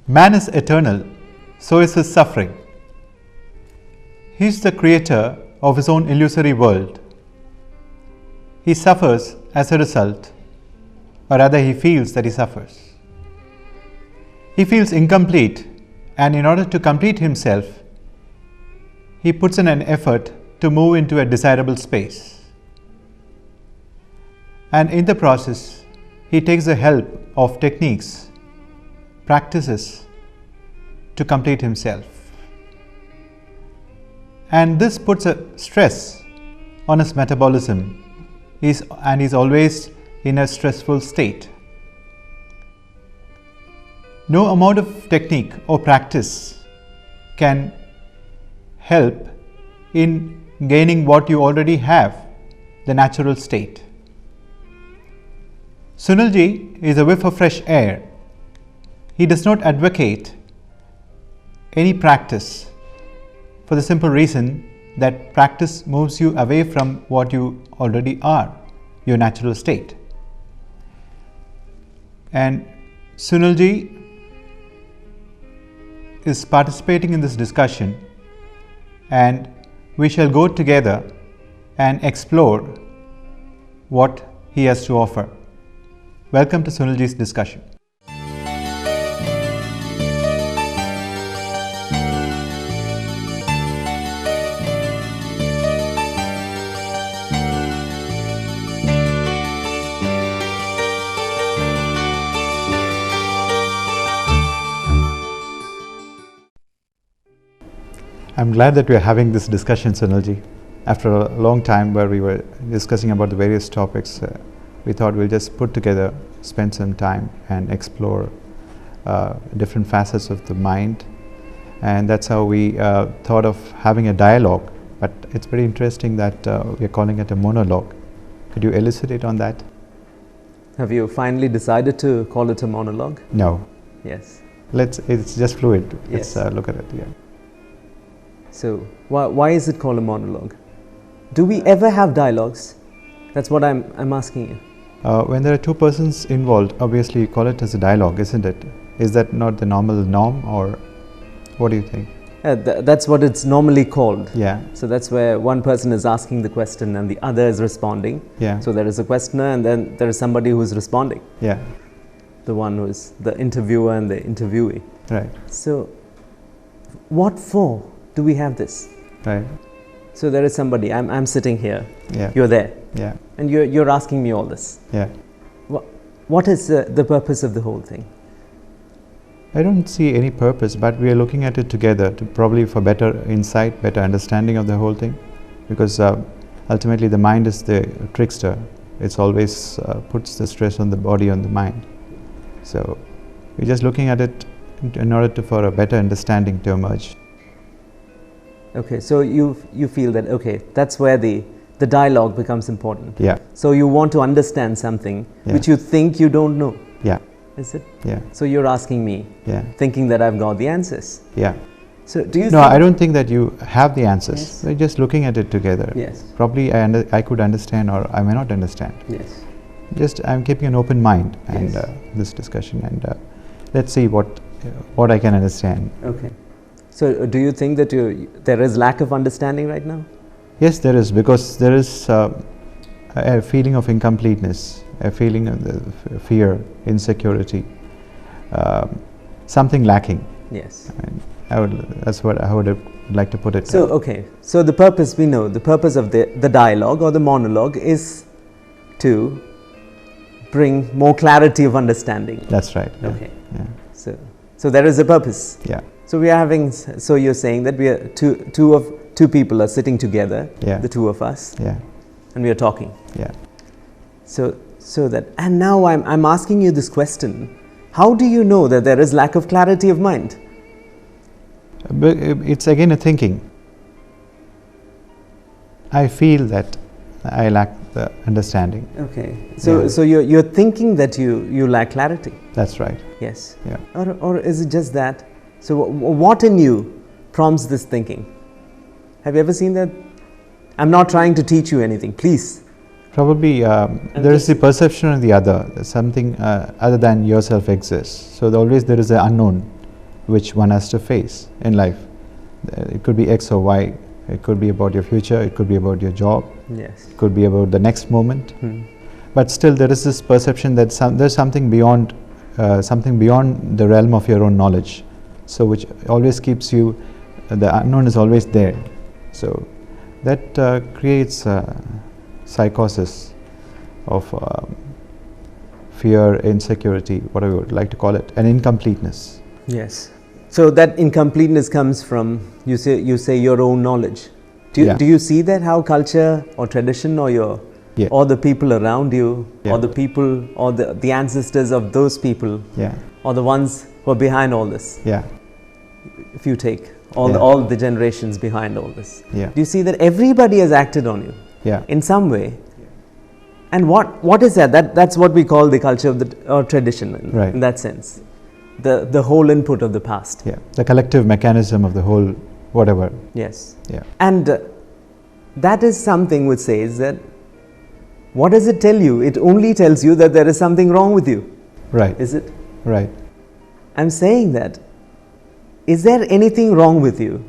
Man is eternal, so is his suffering. He is the creator of his own illusory world. He suffers as a result, or rather he feels that he suffers. He feels incomplete, and in order to complete himself, he puts in an effort to move into a desirable space. And in the process, he takes the help of techniques, practices to complete himself. And this puts a stress on his metabolism, and he's always in a stressful state. No amount of technique or practice can help in gaining what you already have, the natural state. Sunilji is a whiff of fresh air. He does not advocate any practice for the simple reason that practice moves you away from what you already are, your natural state. And Sunilji is participating in this discussion, and we shall go together and explore what he has to offer. Welcome to Sunilji's discussion. I'm glad that we are having this discussion, Sunilji. After a long time where we were discussing about the various topics, we thought we'll just put together, spend some time and explore different facets of the mind. And that's how we thought of having a dialogue. But it's very interesting that we're calling it a monologue. Could you elucidate on that? Have you finally decided to call it a monologue? No. Yes. It's just fluid. Yes. Let's look at it. Yeah. So why is it called a monologue? Do we ever have dialogues? That's what I'm asking you. When there are two persons involved, obviously you call it as a dialogue, isn't it? Is that not the normal norm, or what do you think? That's what it's normally called. Yeah. So that's where one person is asking the question and the other is responding. Yeah. So there is a questioner and then there is somebody who is responding. Yeah. The one who is the interviewer and the interviewee. Right. So what for do we have this? Right. So there is somebody, I'm sitting here, Yeah. you're there, Yeah. and you're asking me all this. Yeah. What is the purpose of the whole thing? I don't see any purpose, but we are looking at it together to probably for better insight, better understanding of the whole thing, because ultimately the mind is the trickster. It's always puts the stress on the body, on the mind. So we're just looking at it in order for a better understanding to emerge. Okay, so you feel that, okay, that's where the dialogue becomes important. Yeah. So you want to understand something Yeah. which you think you don't know. Yeah. Is it? Yeah. So you're asking me, Yeah. thinking that I've got the answers. Yeah. So do you No, think I don't think that you have the answers. Yes. We're just looking at it together. Yes. Probably I could understand, or I may not understand. Yes. Just I'm keeping an open mind and Yes. this discussion, and let's see what I can understand. Okay. So do you think that there is lack of understanding right now? Yes, there is, because there is a feeling of incompleteness, a feeling of the fear, insecurity, something lacking. Yes. And that's what I would like to put it. So, okay. So the purpose, we know, the purpose of the dialogue or the monologue is to bring more clarity of understanding. That's right. Yeah. Okay. Yeah. So there is a purpose. Yeah. So we are having, so you're saying that we are two people are sitting together, Yeah. the two of us, Yeah. and we are talking. Yeah. So that, and now I'm asking you this question: how do you know that there is lack of clarity of mind? But it's again a thinking. I feel that I lack the understanding. Okay. So Yeah. so you're thinking that you lack clarity. That's right. Yes. Yeah. Or is it just that? So what in you prompts this thinking? Have you ever seen that? I'm not trying to teach you anything, please. Probably there is the perception of the other, that something other than yourself exists. So always there is an unknown which one has to face in life. It could be X or Y. It could be about your future. It could be about your job. Yes. It could be about the next moment. But still, there is this perception that there's something beyond the realm of your own knowledge. So, which always keeps you. The unknown is always there. So, that creates psychosis of fear, insecurity, whatever you would like to call it, and incompleteness. Yes. So that incompleteness comes from, you say your own knowledge. Do you see that, how culture or tradition or or the people around you or the people or the ancestors of those people or the ones who are behind all this? If you take all the generations behind all this, do you see that everybody has acted on you in some way? And what is that? That's what we call the culture of the tradition in that sense. The whole input of the past. The collective mechanism of the whole whatever. Yes. And that is something which says that, what does it tell you? It only tells you that there is something wrong with you. Right. Is it? Right. I'm saying that, is there anything wrong with you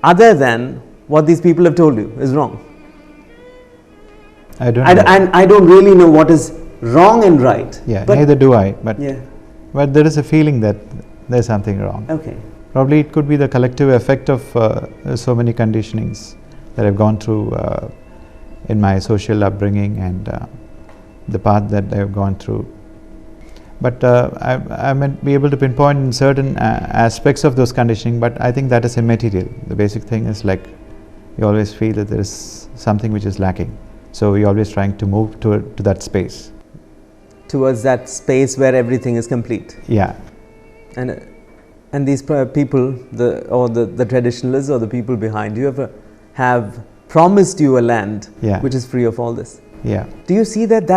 other than what these people have told you is wrong? I don't know. And I don't really know what is wrong and right. But neither do I. But there is a feeling that there's something wrong. Okay. Probably it could be the collective effect of so many conditionings that I've gone through in my social upbringing and the path that I've gone through. But I might be able to pinpoint in certain aspects of those conditioning, but I think that is immaterial. The basic thing is like you always feel that there is something which is lacking. So you're always trying to move to that space. Towards that space where everything is complete. And these people, the traditionalists or the people behind you have promised you a land which is free of all this. Do you see that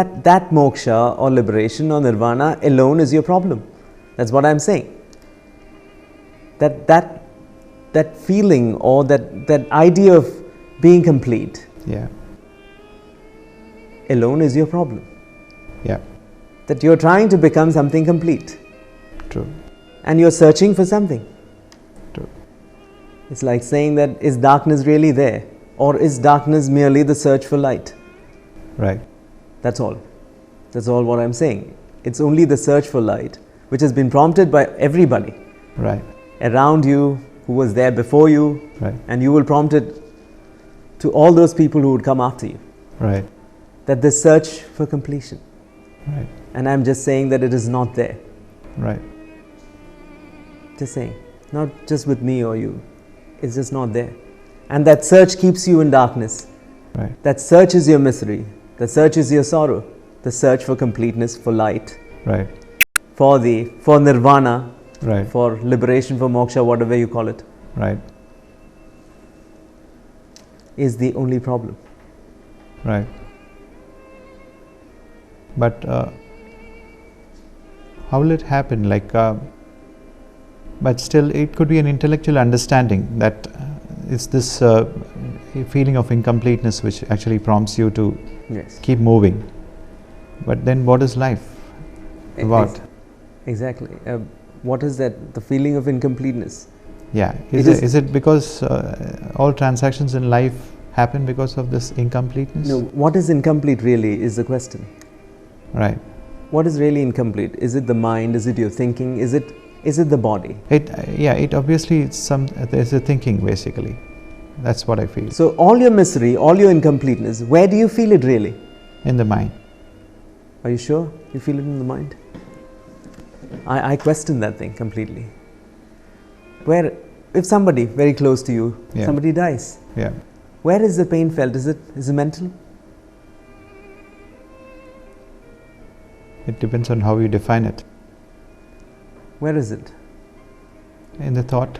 moksha or liberation or nirvana alone is your problem? That's what I'm saying. That feeling or that idea of being complete alone is your problem. That you're trying to become something complete. True. And you're searching for something. True. It's like saying that, is darkness really there? Or is darkness merely the search for light? Right. That's all. That's all what I'm saying. It's only the search for light, which has been prompted by everybody. Right. Around you, who was there before you. Right. And you will prompt it to all those people who would come after you. Right. That this search for completion. Right. And I'm just saying that it is not there. Right. Just saying. Not just with me or you. It's just not there. And that search keeps you in darkness. Right. That search is your misery. The search is your sorrow. The search for completeness, for light. Right. For nirvana. Right. For liberation, for moksha, whatever you call it. Right. Is the only problem. Right. But how will it happen? But still, it could be an intellectual understanding that it's this feeling of incompleteness which actually prompts you to keep moving. But then, what is life? What? Exactly. What is that? The feeling of incompleteness. Is it because all transactions in life happen because of this incompleteness? No. What is incomplete really is the question. Right. What is really incomplete? Is it the mind? Is it your thinking? Is it the body? It obviously there's a thinking basically. That's what I feel. So all your misery, all your incompleteness, where do you feel it really? In the mind. Are you sure you feel it in the mind? I question that thing completely. Where, if somebody very close to you, somebody dies. Where is the pain felt? Is it mental? It depends on how you define it. Where is it? In the thought.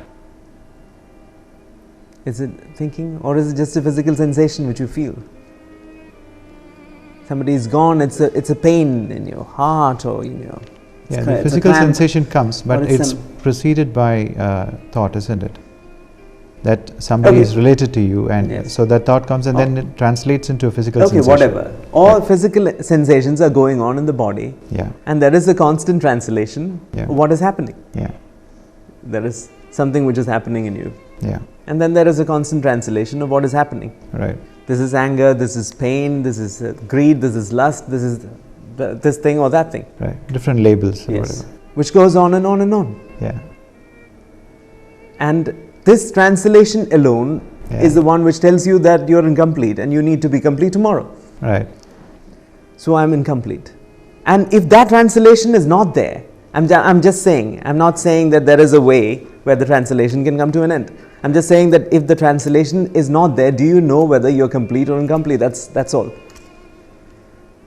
Is it thinking, or is it just a physical sensation which you feel? Somebody is gone, it's a pain in your heart or in your... the physical sensation comes, but it's preceded by thought, isn't it? That somebody is related to you, and so that thought comes and then it translates into a physical sensation. Whatever. All physical sensations are going on in the body, and there is a constant translation of what is happening. there is something which is happening in you. Yeah. And then there is a constant translation of what is happening. Right. This is anger, this is pain, this is greed, this is lust, this is this thing or that thing. Right. Different labels. Or Yes. whatever. Which goes on and on and on. Yeah. And this translation alone is the one which tells you that you're incomplete and you need to be complete tomorrow. Right. So I'm incomplete. And if that translation is not there, I'm just saying, I'm not saying that there is a way where the translation can come to an end. I'm just saying that if the translation is not there, do you know whether you're complete or incomplete? That's all.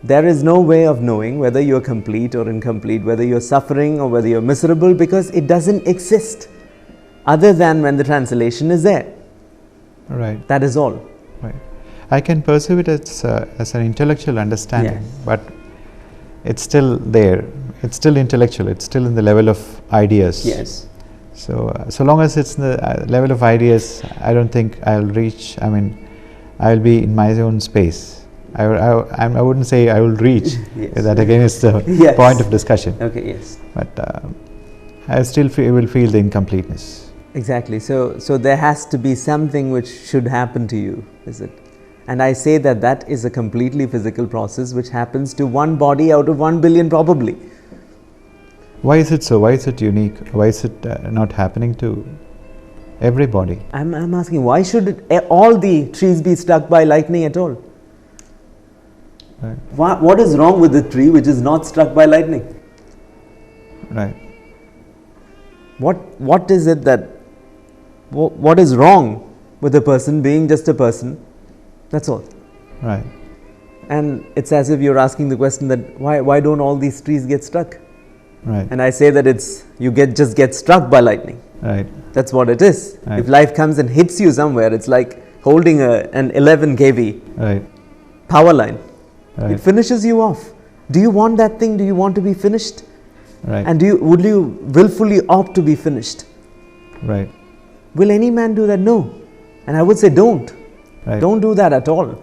There is no way of knowing whether you're complete or incomplete, whether you're suffering or whether you're miserable, because it doesn't exist other than when the translation is there. Right. That is all. Right. I can perceive it as an intellectual understanding, Yes. but it's still there. It's still intellectual. It's still in the level of ideas. Yes. So, so long as it's in the level of ideas, I don't think I'll reach. I mean, I'll be in my own space. I wouldn't say I will reach. Yes. That again is the Yes. point of discussion. Okay, yes. But I still will feel the incompleteness. Exactly. So there has to be something which should happen to you, is it? And I say that is a completely physical process which happens to one body out of 1 billion probably. Why is it so? Why is it unique? Why is it not happening to everybody? I'm asking, why should all the trees be struck by lightning at all? Right. What is wrong with the tree which is not struck by lightning? Right. What is it that, what is wrong with a person being just a person? That's all. Right. And it's as if you're asking the question that why don't all these trees get struck? Right. And I say that you just get struck by lightning. Right. That's what it is. Right. If life comes and hits you somewhere, it's like holding an 11 kV Right. power line. Right. It finishes you off. Do you want that thing? Do you want to be finished? Right. And would you willfully opt to be finished? Right. Will any man do that? No. And I would say don't. Right. Don't do that at all.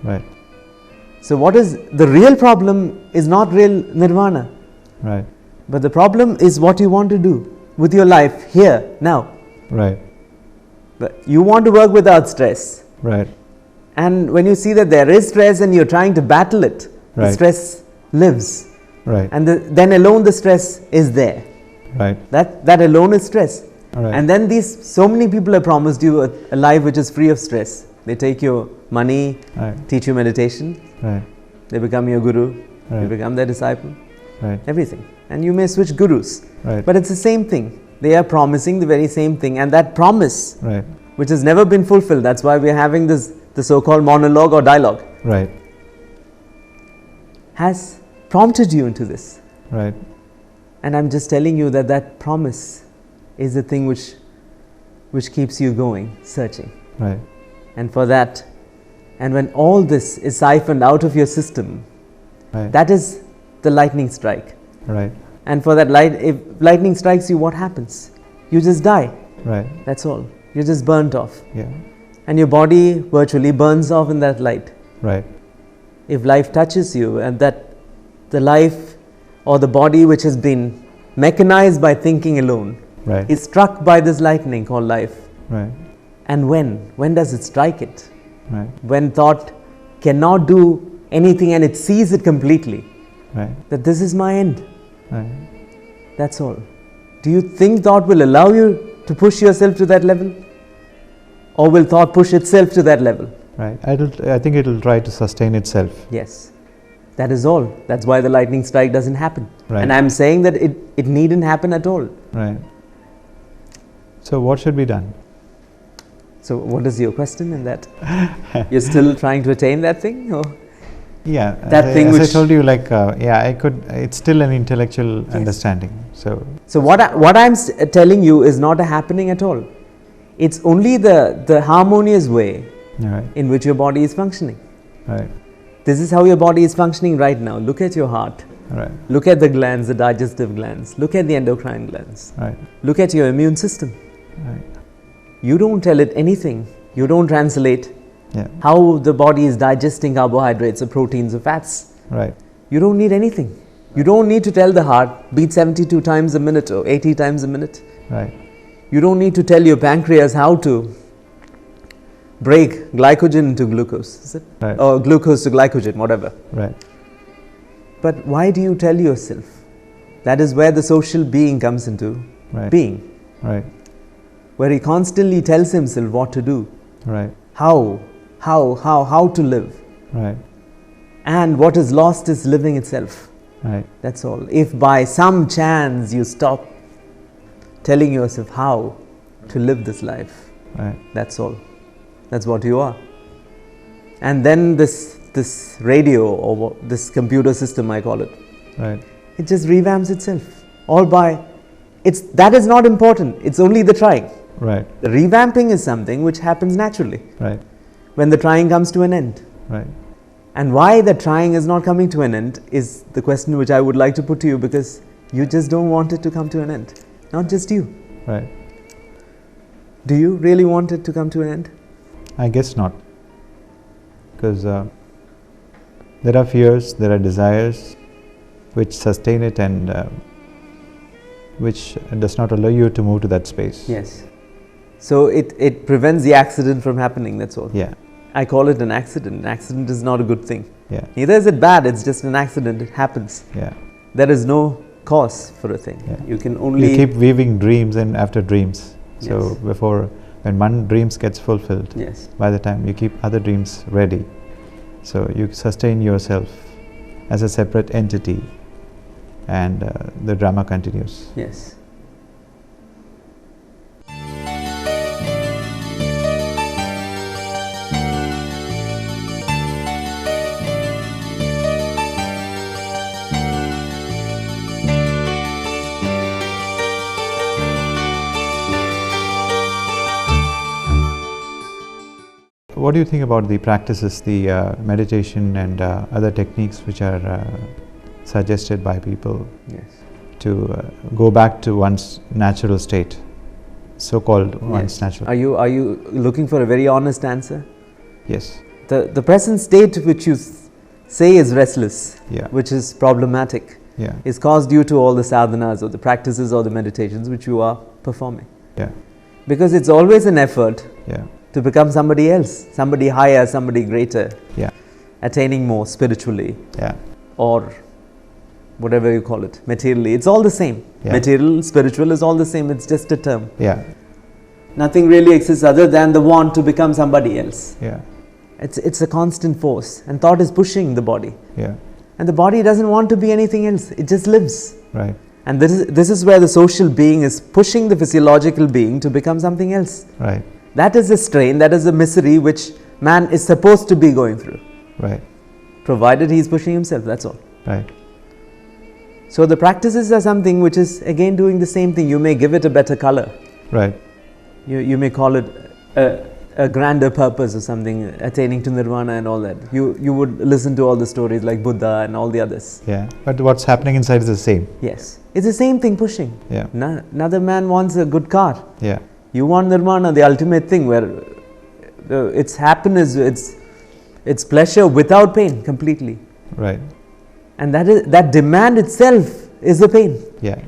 Right. So what is the real problem is not real nirvana. Right. But the problem is what you want to do with your life here, now. Right. But you want to work without stress. Right. And when you see that there is stress and you're trying to battle it, the Right. stress lives. Right. And then alone the stress is there. Right. That alone is stress. Right. And then so many people have promised you a life which is free of stress. They take your money, Right. teach you meditation, Right. they become your guru, you Right. become their disciple, Right. everything. And you may switch gurus. Right. But it's the same thing. They are promising the very same thing. And that promise, Right. which has never been fulfilled, that's why we're having the so-called monologue or dialogue, Right. has prompted you into this. Right. And I'm just telling you that promise is the thing which keeps you going, searching. Right. And for that, and when all this is siphoned out of your system, Right. that is the lightning strike. Right. And for that if lightning strikes you, what happens? You just die. Right. That's all. You're just burnt off. Yeah. And your body virtually burns off in that light. Right. If life touches you, and that the life or the body which has been mechanized by thinking alone Right. is struck by this lightning called life. Right. And when does it strike it? Right. When thought cannot do anything and it sees it completely, Right. that this is my end. Right. That's all. Do you think thought will allow you to push yourself to that level? Or will thought push itself to that level? Right. I think it will try to sustain itself. Yes. That is all. That's why the lightning strike doesn't happen. Right. And I'm saying that it needn't happen at all. Right. So what should be done? So what is your question in that? You're still trying to attain that thing? Or? Yeah. That thing as which I told you, like, I could. It's still an intellectual understanding. So what I'm telling you is not a happening at all. It's only the harmonious way Right. in which your body is functioning. Right. This is how your body is functioning right now. Look at your heart. Right. Look at the glands, the digestive glands. Look at the endocrine glands. Right. Look at your immune system. Right. You don't tell it anything. You don't translate Yeah. how the body is digesting carbohydrates or proteins or fats. Right. You don't need anything. You don't need to tell the heart beat 72 times a minute or 80 times a minute. Right. You don't need to tell your pancreas how to break glycogen into glucose, is it? Right. Or glucose to glycogen, whatever. Right. But why do you tell yourself? That is where the social being comes into being. Right. Where he constantly tells himself what to do. Right. How to live. Right. And what is lost is living itself. Right. That's all. If by some chance you stop telling yourself how to live this life, right, that's all. That's what you are. And then this radio or this computer system, I call it, right, it just revamps itself. All by, that is not important. It's only the trying. right, The revamping is something which happens naturally right, when the trying comes to an end. right. And why the trying is not coming to an end is the question which I would like to put to you, because you just don't want it to come to an end. Not just you. Right. Do you really want it to come to an end? I guess not. Because there are fears, there are desires which sustain it and which does not allow you to move to that space. Yes. So it prevents the accident from happening, that's all. Yeah. I call it an accident. An accident is not a good thing. Yeah. Neither is it bad, it's just an accident, it happens. Yeah. There is no cause for a thing. Yeah. You can only... You keep weaving dreams and after dreams. So Yes. before, when one dream gets fulfilled, Yes. by the time you keep other dreams ready. So you sustain yourself as a separate entity and the drama continues. Yes. What do you think about the practices, the meditation and other techniques which are suggested by people Yes. to go back to one's natural state, so-called one's Yes. natural? Are you looking for a very honest answer? Yes. The present state which you say is restless, Yeah. which is problematic, Yeah. is caused due to all the sadhanas or the practices or the meditations which you are performing. Yeah. Because it's always an effort Yeah. to become somebody else, somebody higher, somebody greater, Yeah. attaining more spiritually Yeah. or whatever you call it, materially. It's all the same. Yeah. Material, spiritual is all the same, it's just a term. Yeah. Nothing really exists other than the want to become somebody else. Yeah. It's a constant force, and thought is pushing the body. Yeah. And the body doesn't want to be anything else, it just lives. Right. And this is where the social being is pushing the physiological being to become something else. Right. That is the strain, that is the misery which man is supposed to be going through. Right. Provided he is pushing himself, that's all. Right. So the practices are something which is again doing the same thing. You may give it a better color. Right. You may call it a grander purpose or something, attaining to nirvana and all that. You would listen to all the stories like Buddha and all the others. Yeah. But what's happening inside is the same. Yes. It's the same thing pushing. Yeah. Another man wants a good car. Yeah. You want nirvana, the ultimate thing where it's happiness, it's pleasure without pain completely. Right. And that demand itself is the pain. Yeah.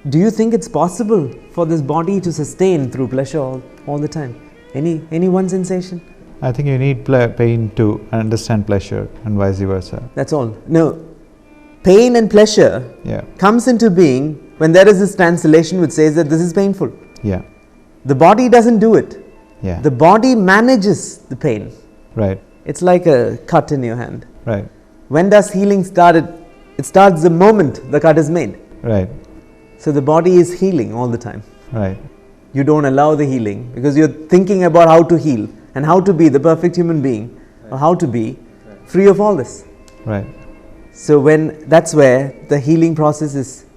Do you think it's possible for this body to sustain through pleasure all the time? Any one sensation? I think you need pain to understand pleasure and vice versa. That's all. No. Pain and pleasure Yeah. comes into being when there is this translation which says that this is painful. Yeah. The body doesn't do it. Yeah. The body manages the pain. Right. It's like a cut in your hand. Right. When does healing start? It starts the moment the cut is made. Right. So the body is healing all the time. Right. You don't allow the healing because you're thinking about how to heal and how to be the perfect human being, or how to be free of all this. Right. So that's where the healing process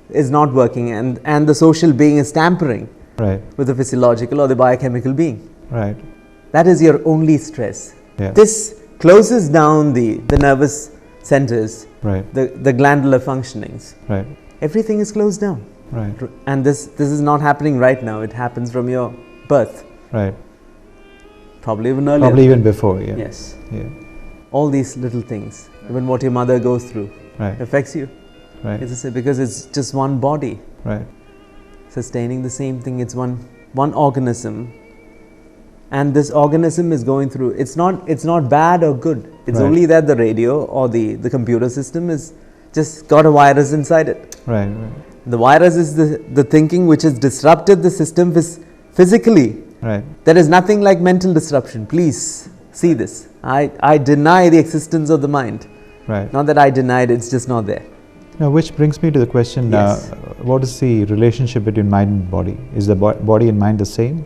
is not working, and the social being is tampering Right. with the physiological or the biochemical being. Right. That is your only stress. Yeah. This closes down the nervous centers, Right. the glandular functionings. Right. Everything is closed down. Right. And this is not happening right now. It happens from your birth. Right. Probably even earlier. Probably even before. Yeah. Yes. Yeah. All these little things, even what your mother goes through, Right. affects you. Right. Because it's just one body Right. sustaining the same thing. It's one one organism, and this organism is going through, it's not bad or good. It's only that the radio or the computer system is just got a virus inside it. Right. The virus is the thinking which has disrupted the system physically. Right. There is nothing like mental disruption. Please see this. I deny the existence of the mind. Right. Not that I denied it, it's just not there. Now, which brings me to the question, Yes. What is the relationship between mind and body? Is the body and mind the same?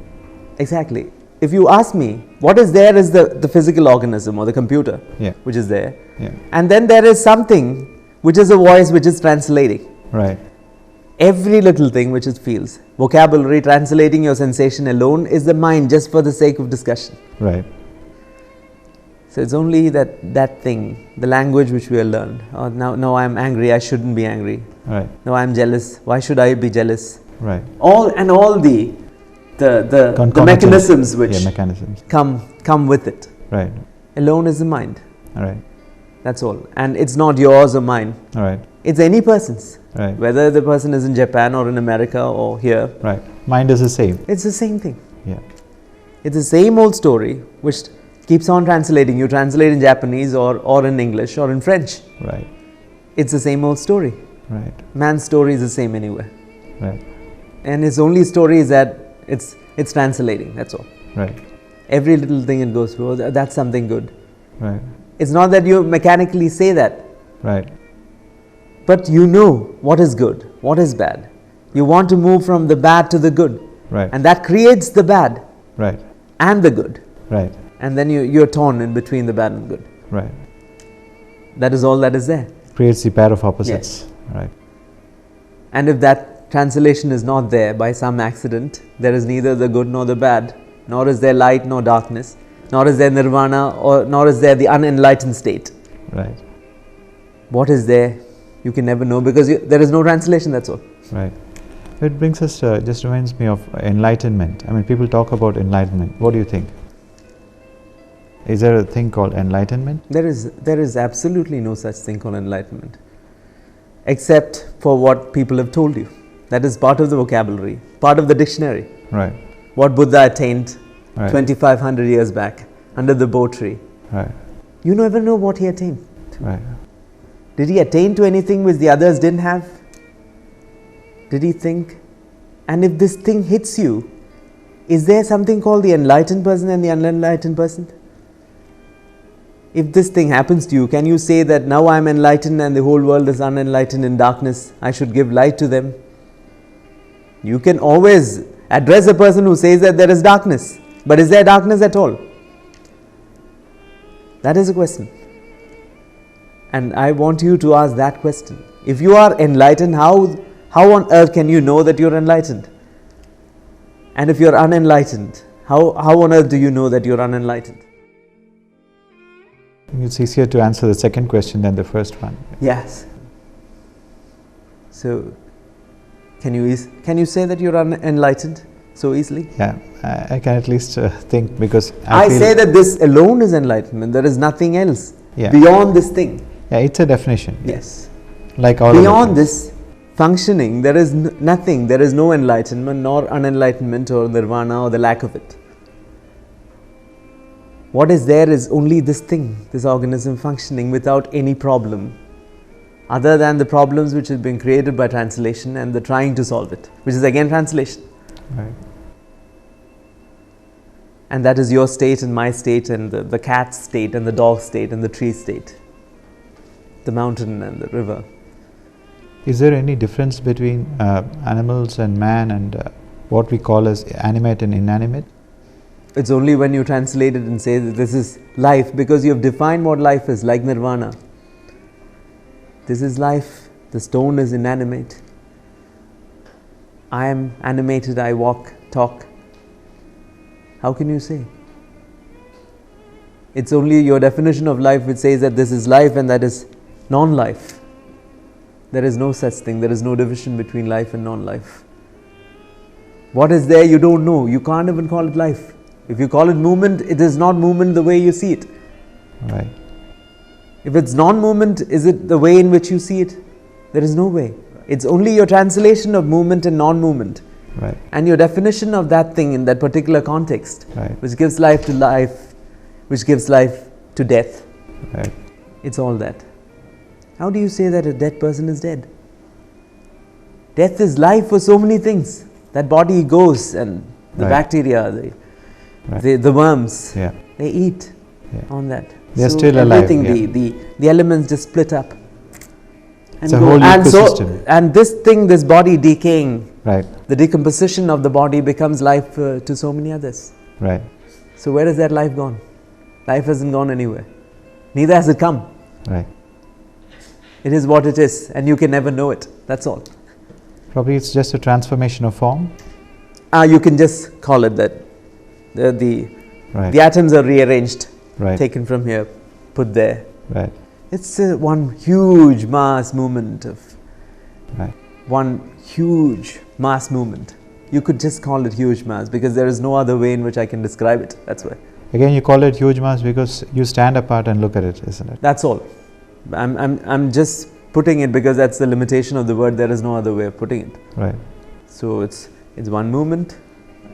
Exactly. If you ask me, what is there is the physical organism or the computer, which is there. Yeah. And then there is something which is a voice which is translating. Right. Every little thing which it feels. Vocabulary, translating your sensation alone is the mind, just for the sake of discussion. Right. So it's only that thing, the language which we have learned. Oh, now I'm angry, I shouldn't be angry. Right. Now I'm jealous, why should I be jealous? Right. All the mechanisms which come with it. Right. Alone is the mind. Right. That's all. And it's not yours or mine. Right. It's any person's. Right. Whether the person is in Japan or in America or here. Right. Mind is the same. It's the same thing. Yeah. It's the same old story which keeps on translating. You translate in Japanese or in English or in French. Right. It's the same old story. Right. Man's story is the same anywhere. Right. And his only story is that it's translating, that's all. Right. Every little thing it goes through, that's something good. Right. It's not that you mechanically say that. Right. But you know what is good, what is bad. You want to move from the bad to the good. Right. And that creates the bad. Right. And the good. Right. And then you're torn in between the bad and good. Right. That is all that is there. Creates the pair of opposites. Yes. Right. And if that translation is not there by some accident, there is neither the good nor the bad, nor is there light nor darkness, nor is there nirvana, nor is there the unenlightened state. Right. What is there? You can never know because there is no translation, that's all. Right. It brings us, just reminds me of enlightenment. I mean, people talk about enlightenment. What do you think? Is there a thing called enlightenment? There is absolutely no such thing called enlightenment, except for what people have told you. That is part of the vocabulary, part of the dictionary. Right. What Buddha attained Right. 2500 years back under the Bo tree. Right. You never know what he attained. Right. Did he attain to anything which the others didn't have? Did he think? And if this thing hits you, is there something called the enlightened person and the unenlightened person? If this thing happens to you, can you say that now I am enlightened and the whole world is unenlightened in darkness, I should give light to them? You can always address a person who says that there is darkness, but is there darkness at all? That is a question. And I want you to ask that question. If you are enlightened, how on earth can you know that you are enlightened? And if you are unenlightened, how on earth do you know that you are unenlightened? It's easier to answer the second question than the first one. Yes. So, can you say that you are unenlightened so easily? Yeah, I can at least think, because I say that this alone is enlightenment. There is nothing else beyond this thing. Yeah, it's a definition. Yes. Like all beyond this functioning, there is nothing. There is no enlightenment, nor unenlightenment, or nirvana, or the lack of it. What is there is only this thing, this organism functioning without any problem, other than the problems which have been created by translation and the trying to solve it, which is again translation. Right. And that is your state and my state and the cat state and the dog state and the tree state, the mountain and the river. Is there any difference between animals and man and what we call as animate and inanimate? It's only when you translate it and say that this is life, because you have defined what life is, like nirvana. This is life, the stone is inanimate. I am animated, I walk, talk. How can you say? It's only your definition of life which says that this is life and that is non-life. There is no such thing, there is no division between life and non-life. What is there you don't know, you can't even call it life. If you call it movement, it is not movement the way you see it. Right. If it's non-movement, is it the way in which you see it? There is no way. It's only your translation of movement and non-movement. Right. And your definition of that thing in that particular context, Right. which gives life to life, which gives life to death, Right. it's all that. How do you say that a dead person is dead? Death is life for so many things. That body goes, and the Right. bacteria, Right. the worms, Yeah. they eat Yeah. on that. They are still alive, everything, yeah. the elements just split up. It's a whole ecosystem. And this thing, this body decaying, Right. the decomposition of the body becomes life to so many others. Right. So where has that life gone? Life hasn't gone anywhere. Neither has it come. Right. It is what it is, and you can never know it. That's all. Probably it's just a transformation of form. You can just call it that. Right. The atoms are rearranged, Right. taken from here, put there. Right. It's one huge mass movement of Right. one huge mass movement. You could just call it huge mass because there is no other way in which I can describe it. That's why. Again, you call it huge mass because you stand apart and look at it, isn't it? That's all. I'm just putting it because that's the limitation of the word. There is no other way of putting it. Right. So it's one movement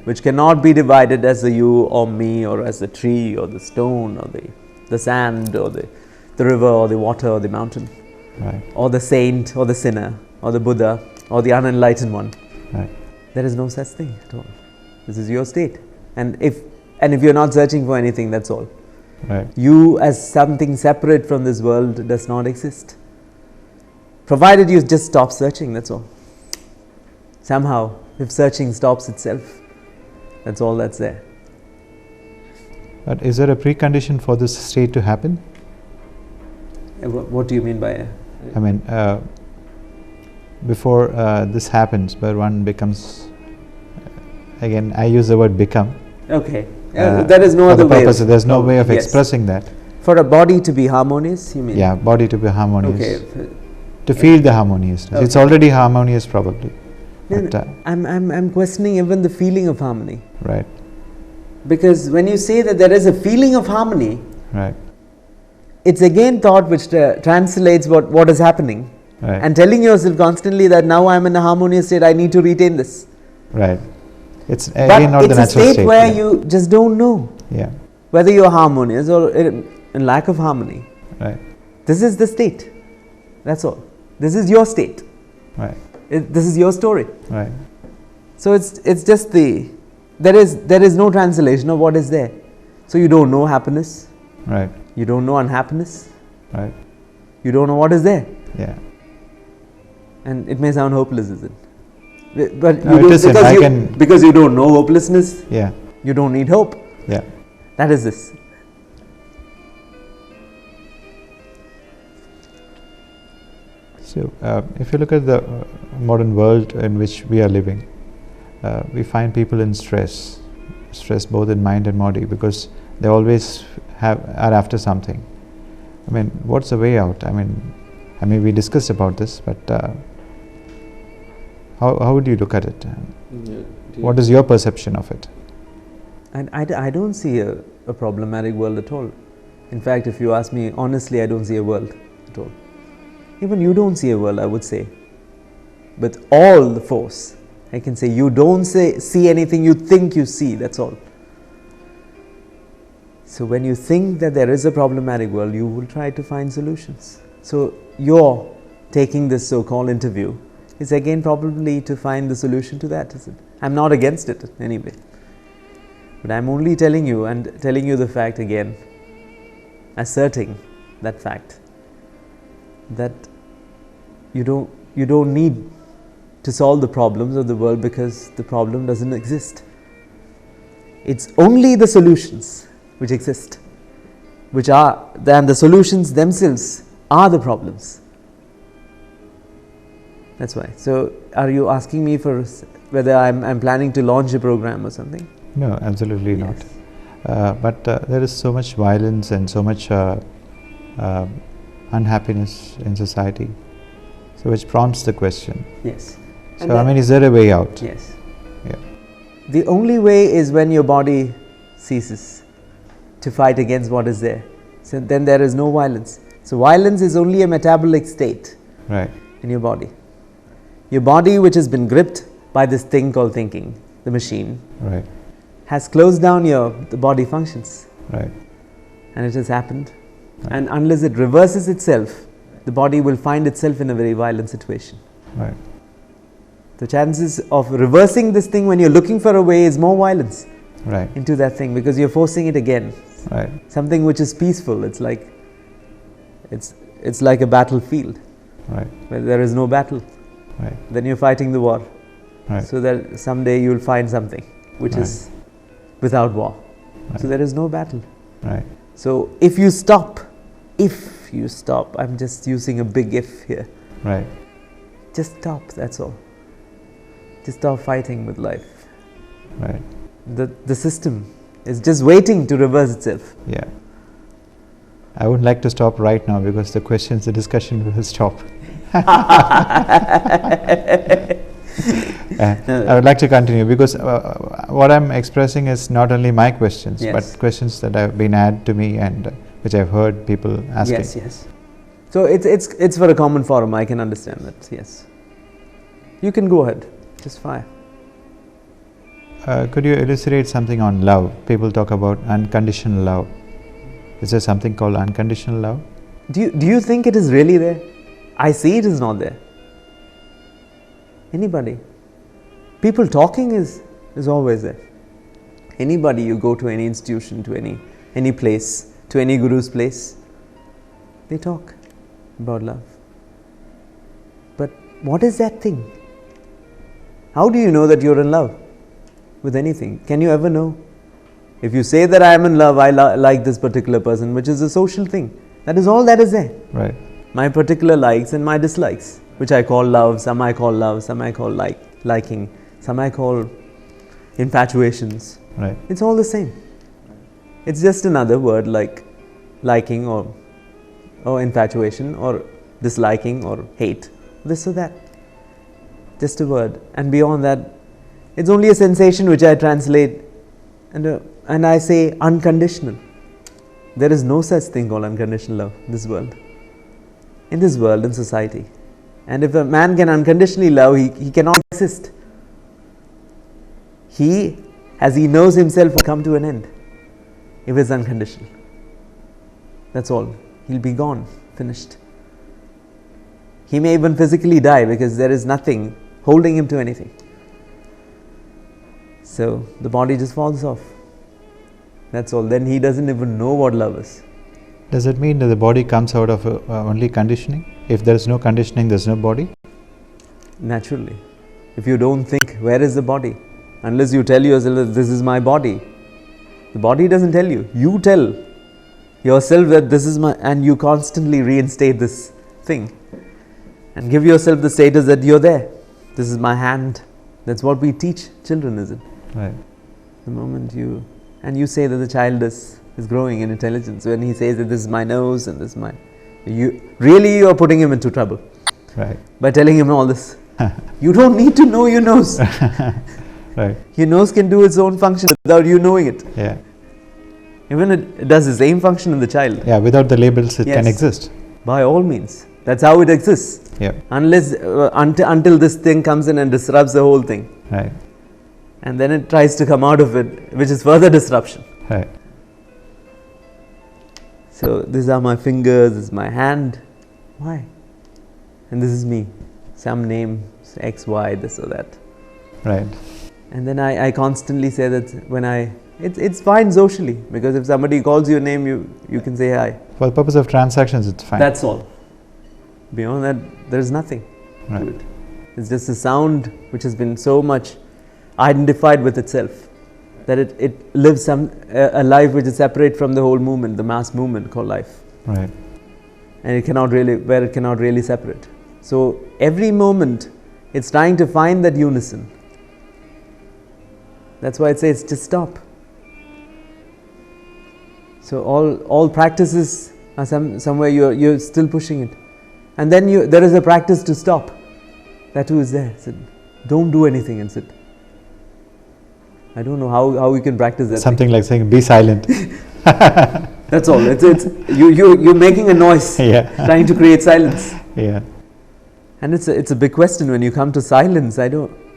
which cannot be divided as the you or me, or as the tree or the stone or the sand or the river or the water or the mountain, Right. or the saint or the sinner or the Buddha or the unenlightened one. Right. There is no such thing at all. This is your state. And if you're not searching for anything, that's all. Right. You as something separate from this world does not exist. Provided you just stop searching, that's all. Somehow, if searching stops itself, that's all that's there. But is there a precondition for this state to happen? What do you mean by I mean, before this happens, where one becomes, again, I use the word become. Okay. There is no for other the way. purpose, there's no way of Yes. expressing that. For a body to be harmonious, you mean? Yeah, body to be harmonious. Okay. To feel the harmoniousness. Okay. It's already harmonious, probably. No, But, I'm questioning even the feeling of harmony. right. Because when you say that there is a feeling of harmony, Right. it's again thought which translates what is happening. Right. And telling yourself constantly that now I'm in a harmonious state, I need to retain this. Right. It's But again not it's the a natural state where yeah. you just don't know Yeah. whether you're harmonious or in lack of harmony. Right. This is the state. That's all. This is your state. Right. This is your story. Right. So it's just there is no translation of what is there. So you don't know happiness. Right. You don't know unhappiness. Right. You don't know what is there. Yeah. And it may sound hopeless, is it? But No, it isn't. Because you don't know hopelessness, Yeah. you don't need hope. Yeah. That is this. So, if you look at the modern world in which we are living, we find people in stress both in mind and body, because they always are after something. I mean, what's the way out? I mean, we discussed about this, but how would you look at it? What is your perception of it? And I don't see a problematic world at all. In fact, if you ask me honestly, I don't see a world at all. Even you don't see a world, I would say. With all the force, I can say you don't see anything you think you see, that's all. So when you think that there is a problematic world, you will try to find solutions. So your taking this so-called interview is again probably to find the solution to that, is it? I'm not against it anyway. But I'm only telling you the fact again, asserting that fact, that you don't need to solve the problems of the world because the problem doesn't exist. It's only the solutions which exist, and the solutions themselves are the problems. That's why. So, are you asking me for whether I'm planning to launch a program or something? No, absolutely Yes. not. But there is so much violence and so much unhappiness in society, so which prompts the question. Yes. So, I mean, is there a way out? Yes. Yeah. The only way is when your body ceases to fight against what is there. So then there is no violence. So violence is only a metabolic state Right. in your body. Your body, which has been gripped by this thing called thinking, the machine, right, has closed down the body functions. right, And it has happened. right. And unless it reverses itself, the body will find itself in a very violent situation. right, The chances of reversing this thing when you're looking for a way is more violence right, into that thing, because you're forcing it again. right, Something which is peaceful, it's like a battlefield right, where there is no battle. right, Then you're fighting the war. right, So that someday you'll find something which right. is without war. Right. So there is no battle. right, So if you stop, I'm just using a big if here. right, Just stop, that's all. Just stop fighting with life. right, The system is just waiting to reverse itself. yeah. I would like to stop right now because the discussion will stop. I would like to continue because what I'm expressing is not only my questions, Yes. but questions that have been added to me and which I've heard people asking. Yes, yes. So it's for a common forum, I can understand that, yes. You can go ahead, just fire. Could you elucidate something on love? People talk about unconditional love. Is there something called unconditional love? Do you think it is really there? I see it is not there. Anybody. People talking is always there. Anybody, you go to any institution, to any place, to any guru's place, they talk about love. But what is that thing? How do you know that you're in love with anything? Can you ever know? If you say that I am in love, I like this particular person, which is a social thing. That is all that is there. Right. My particular likes and my dislikes, which I call love, some I call liking, some I call infatuations. Right. It's all the same. It's just another word like liking or infatuation or disliking or hate, this or that. Just a word. And beyond that, it's only a sensation which I translate and I say unconditional. There is no such thing called unconditional love in this world. In this world, in society. And if a man can unconditionally love, he cannot exist. He, as he knows himself, will come to an end if it's unconditional. That's all. He'll be gone, finished. He may even physically die because there is nothing holding him to anything. So the body just falls off. That's all. Then he doesn't even know what love is. Does it mean that the body comes out of only conditioning? If there is no conditioning, there is no body? Naturally. If you don't think, where is the body? Unless you tell yourself, this is my body. The body doesn't tell you. You tell yourself that this is my, and you constantly reinstate this thing. And give yourself the status that you're there. This is my hand. That's what we teach children, isn't it? Right. The moment you say that the child is growing in intelligence, when he says that this is my nose and this is my, you are putting him into trouble. Right. By telling him all this. You don't need to know your nose. Right. Your nose can do its own function without you knowing it. Yeah. Even it does the same function in the child. Yeah, without the labels it Yes. can exist. By all means. That's how it exists. Yeah. Unless, until this thing comes in and disrupts the whole thing. Right. And then it tries to come out of it, which is further disruption. Right. So these are my fingers, this is my hand. Why? And this is me. Some name, X, Y, this or that. Right. And then I constantly say that it's fine socially, because if somebody calls your name, you can say hi. For the purpose of transactions, it's fine. That's all. Beyond that, there is nothing Right. to it. It's just a sound which has been so much identified with itself that it lives a life which is separate from the whole movement, the mass movement called life. Right. And it cannot really separate. So every moment, it's trying to find that unison. That's why it says just stop. So all practices are somewhere you're still pushing it, and then there is a practice to stop. That too is there. Sit. Don't do anything and sit. I don't know how we can practice that. Something like saying be silent. That's all. It's you're making a noise. Yeah. Trying to create silence. Yeah. And it's a big question when you come to silence. I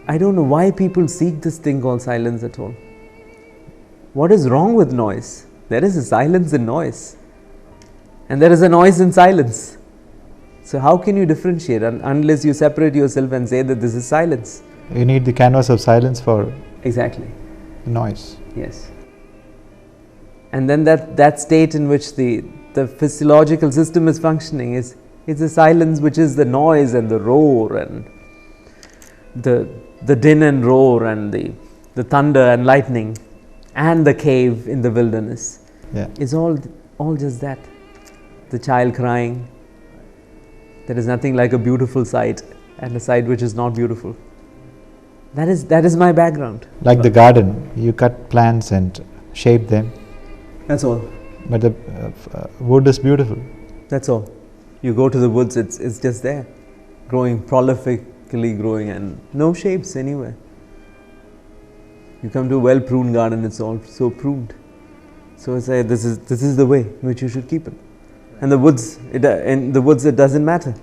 I don't know why people seek this thing called silence at all. What is wrong with noise? There is a silence in noise, and there is a noise in silence. So how can you differentiate unless you separate yourself and say that this is silence? You need the canvas of silence for exactly noise. Yes. And then that state in which the physiological system is functioning is the silence, which is the noise and the roar and the din and roar and the thunder and lightning and the cave in the wilderness. Yeah. Is all just that. The child crying. There is nothing like a beautiful sight and a sight which is not beautiful. That is my background. Like the garden, you cut plants and shape them. That's all. But the wood is beautiful. That's all. You go to the woods, it's just there, growing, prolifically growing, and no shapes anywhere. You come to a well pruned garden, it's all so pruned. So I say this is the way in which you should keep it. And the woods, it doesn't matter.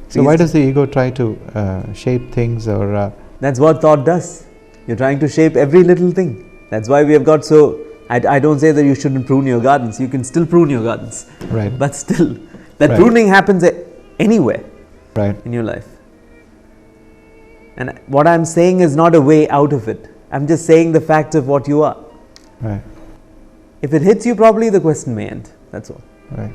So why does the ego try to shape things or? That's what thought does. You're trying to shape every little thing. That's why we have got so. I don't say that you shouldn't prune your gardens. You can still prune your gardens. Right. But still, that pruning happens anywhere. Right. In your life. And what I'm saying is not a way out of it. I'm just saying the fact of what you are. Right. If it hits you properly, the question may end. That's all. Right.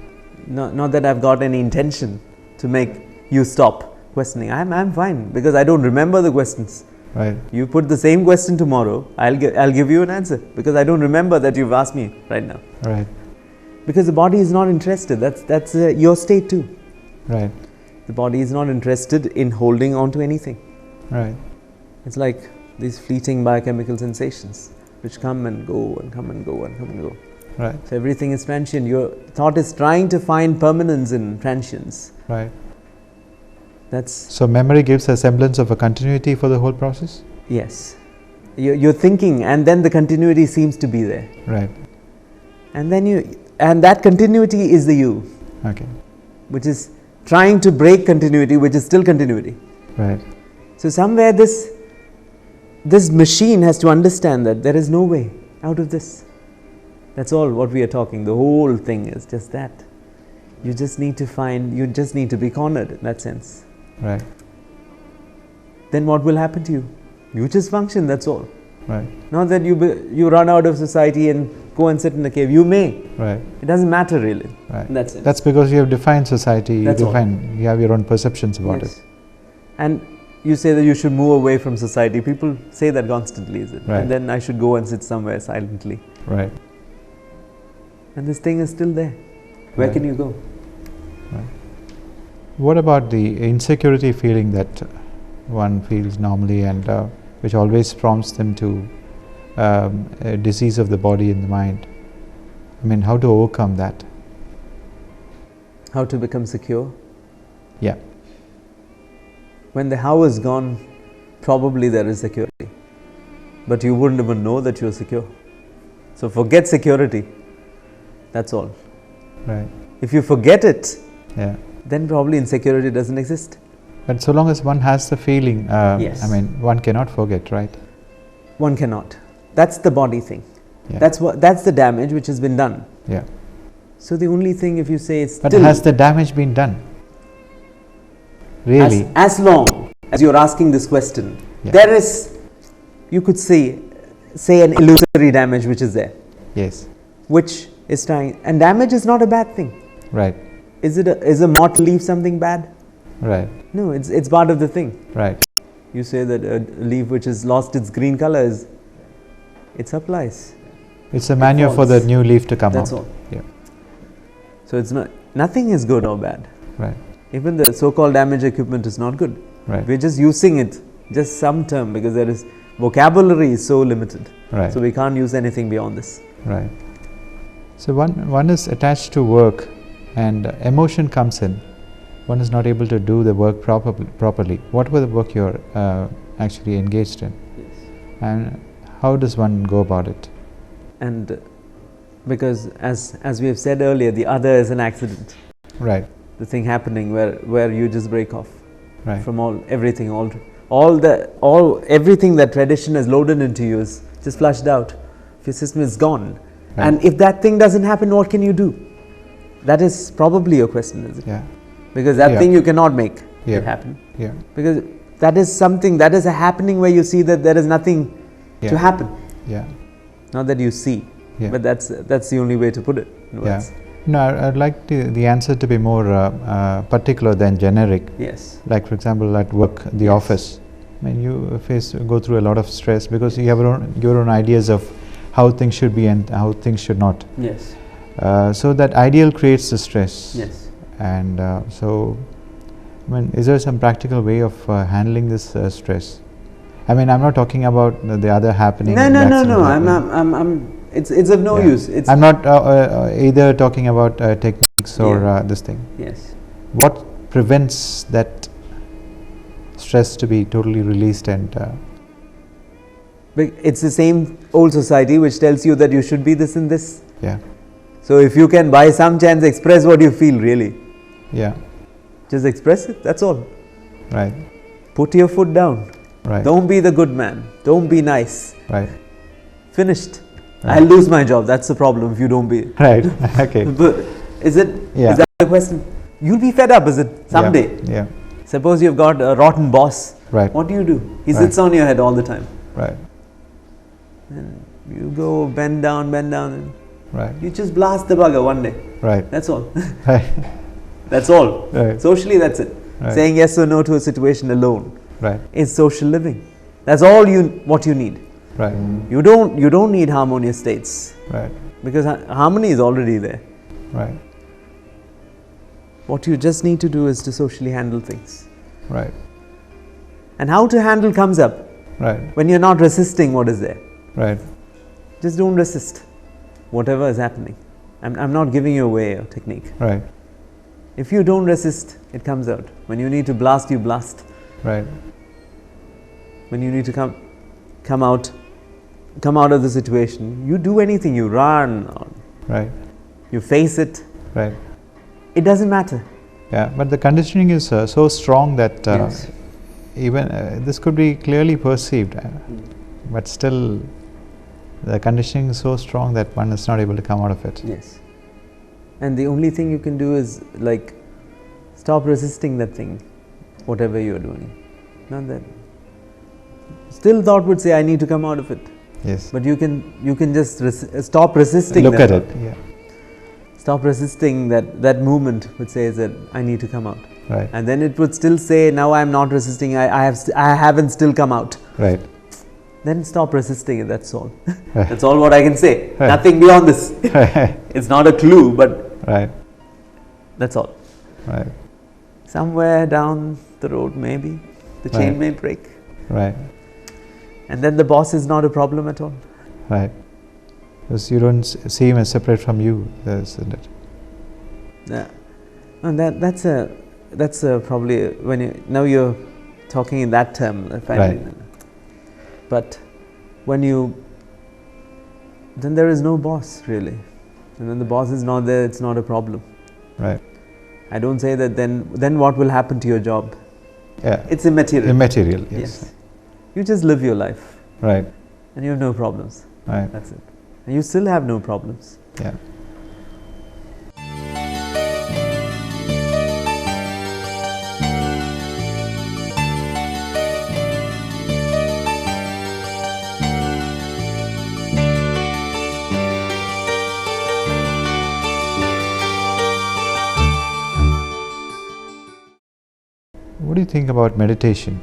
Not that I've got any intention to make you stop questioning. I'm fine because I don't remember the questions. Right. You put the same question tomorrow, I'll give you an answer because I don't remember that you've asked me right now. Right. Because the body is not interested. That's your state too. Right. The body is not interested in holding on to anything. Right. It's like these fleeting biochemical sensations which come and go and come and go and come and go. Right. So everything is transient. Your thought is trying to find permanence in transience. Right. So memory gives a semblance of a continuity for the whole process? Yes. You're thinking and then the continuity seems to be there. Right. And that continuity is the you. Okay. Which is trying to break continuity, which is still continuity. Right. So somewhere this machine has to understand that there is no way out of this. That's all what we are talking. The whole thing is just that. You just need to be cornered in that sense. Right. Then what will happen to you? You just function, that's all. Right. Not that you run out of society and go and sit in a cave. You may. Right. It doesn't matter really. Right. In that sense. That's because you have defined society. You have your own perceptions about it. And you say that you should move away from society. People say that constantly, is it? Right. And then I should go and sit somewhere silently. Right. And this thing is still there. Where can you go? Right. What about the insecurity feeling that one feels normally and which always prompts them to a disease of the body and the mind? I mean, how to overcome that? How to become secure? Yeah. When the how is gone, probably there is security. But you wouldn't even know that you're secure. So forget security. That's all. Right. If you forget it, yeah, then probably insecurity doesn't exist. But so long as one has the feeling, yes. I mean, one cannot forget, right? One cannot. That's the body thing. Yeah. That's the damage which has been done. Yeah. So the only thing, if you say it's but has the damage been done? Really? As long as you're asking this question, yeah. There is, you could say an illusory damage which is there. Yes. Which is trying, and damage is not a bad thing. Right. Is a moth leaf something bad? Right. No, it's part of the thing. Right. You say that a leaf which has lost its green color it supplies. It's a manure for the new leaf to come out. That's all. Yeah. So it's nothing is good or bad. Right. Even the so-called damaged equipment is not good. Right. We're just using it, just some term, because there is vocabulary is so limited. Right. So we can't use anything beyond this. Right. So one is attached to work, and emotion comes in. One is not able to do the work properly. What was the work you're actually engaged in? Yes. And how does one go about it? And because as we have said earlier, the other is an accident. Right. The thing happening where you just break off. Right. From everything, everything that tradition has loaded into you is just flushed out. If your system is gone. Right. And if that thing doesn't happen, what can you do? That is probably your question, is it? Yeah. Because that thing you cannot make it happen. Yeah. Because that is something, that is a happening where you see that there is nothing to happen. Yeah. Not that you see, but that's the only way to put it. No, I'd like the answer to be more particular than generic. Yes. Like, for example, at work, the office. I mean, you go through a lot of stress because you have your own ideas of how things should be and how things should not. Yes. So that ideal creates the stress. Yes. And so, I mean, is there some practical way of handling this stress? I mean, I'm not talking about the other happening. No. It's of no use. I'm not either talking about techniques or this thing. Yes. What prevents that stress to be totally released and? It's the same old society which tells you that you should be this and this. Yeah. So if you can by some chance express what you feel really. Yeah. Just express it, that's all. Right. Put your foot down. Right. Don't be the good man. Don't be nice. Right. Finished. Right. I'll lose my job. That's the problem if you don't be. Right. Okay. But is that the question? You'll be fed up, is it? Someday. Yeah. Suppose you've got a rotten boss. Right. What do? He sits on your head all the time. Right. And you go bend down. And right. You just blast the bugger one day. Right. That's all. Right. That's all. Right. Socially, that's it. Right. Saying yes or no to a situation alone. Right. Is social living. That's all what you need. Right. You don't need harmonious states. Right. Because harmony is already there. Right. What you just need to do is to socially handle things. Right. And how to handle comes up. Right. When you're not resisting what is there. Right. Just don't resist whatever is happening. I'm not giving you a way or technique. Right. If you don't resist, it comes out. When you need to blast, you blast. Right. When you need to come out of the situation, you do anything, you run, right. You face it. Right. It doesn't matter. Yeah, but the conditioning is so strong that even this could be clearly perceived, but still the conditioning is so strong that one is not able to come out of it. Yes. And the only thing you can do is like stop resisting that thing, whatever you're doing. Not that. Still thought would say I need to come out of it. Yes. But you can just stop resisting. Look at it. Yeah. Stop resisting that movement which says that I need to come out. Right. And then it would still say now I am not resisting. I haven't still come out. Right. Then stop resisting it. That's all. Right. That's all what I can say. Right. Nothing beyond this. Right. It's not a clue, but right. That's all. Right. Somewhere down the road, maybe the chain may break. Right. And then the boss is not a problem at all. Right. Because you don't see him as separate from you, isn't it? Yeah. And that's probably when now you're talking in that term. Right. But then there is no boss really, and when the boss is not there, it's not a problem. Right. I don't say that. Then what will happen to your job? Yeah. It's immaterial. Immaterial. Yes. You just live your life. Right. And you have no problems. Right. That's it. And you still have no problems. Yeah. What do you think about meditation?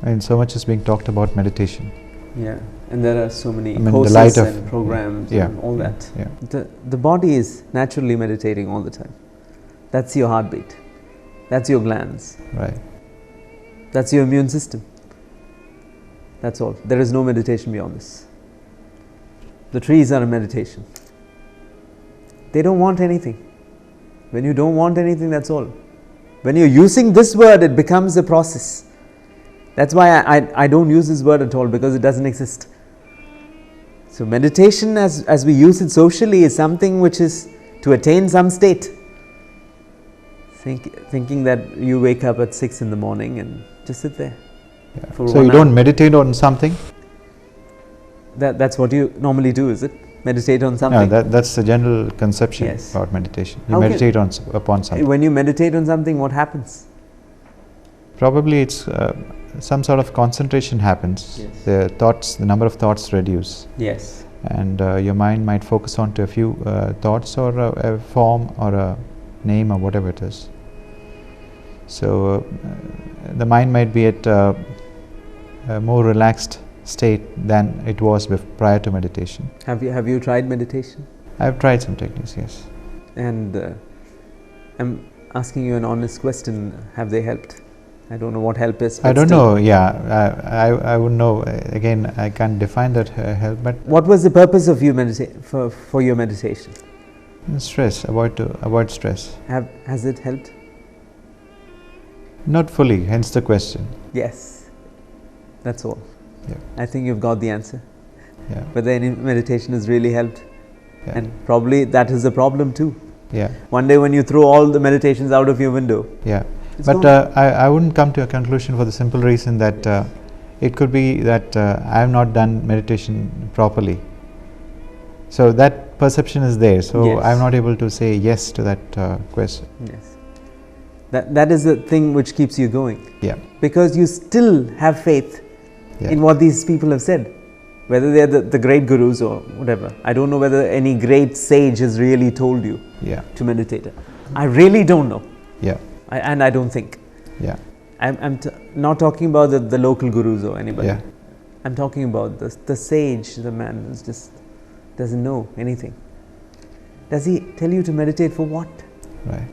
And so much is being talked about meditation. Yeah, and there are so many courses and programs and all that. Yeah. The body is naturally meditating all the time. That's your heartbeat. That's your glands. Right. That's your immune system. That's all. There is no meditation beyond this. The trees are a meditation. They don't want anything. When you don't want anything, that's all. When you're using this word, it becomes a process. That's why I don't use this word at all, because it doesn't exist. So meditation as we use it socially is something which is to attain some state. Thinking that you wake up at 6 in the morning and just sit there. Yeah. So you don't meditate on something? That's what you normally do, is it? Meditate on something? No, that's the general conception about meditation. You meditate upon something. When you meditate on something, what happens? Probably it's some sort of concentration happens. Yes. The number of thoughts reduce. Yes. And your mind might focus on to a few thoughts or a form or a name or whatever it is. So the mind might be at a more relaxed state than it was prior to meditation. Have you tried meditation? I've tried some techniques, yes. And I'm asking you an honest question. Have they helped? I don't know what help is. I don't know. Yeah, I wouldn't know. Again, I can't define that help. But what was the purpose of you for your meditation? Stress. Avoid stress. Has it helped? Not fully. Hence the question. Yes. That's all. Yeah. I think you've got the answer. Yeah. Whether any meditation has really helped, yeah. And probably that is the problem too. Yeah. One day when you throw all the meditations out of your window. Yeah. But I wouldn't come to a conclusion for the simple reason that it could be that I have not done meditation properly. So that perception is there. So yes. I'm not able to say yes to that question. Yes. That is the thing which keeps you going. Yeah. Because you still have faith in what these people have said. Whether they are the great gurus or whatever. I don't know whether any great sage has really told you to meditate. I really don't know. Yeah. And I don't think. Yeah. I'm not talking about the local gurus or anybody. Yeah. I'm talking about the sage, the man who just doesn't know anything. Does he tell you to meditate for what? Right.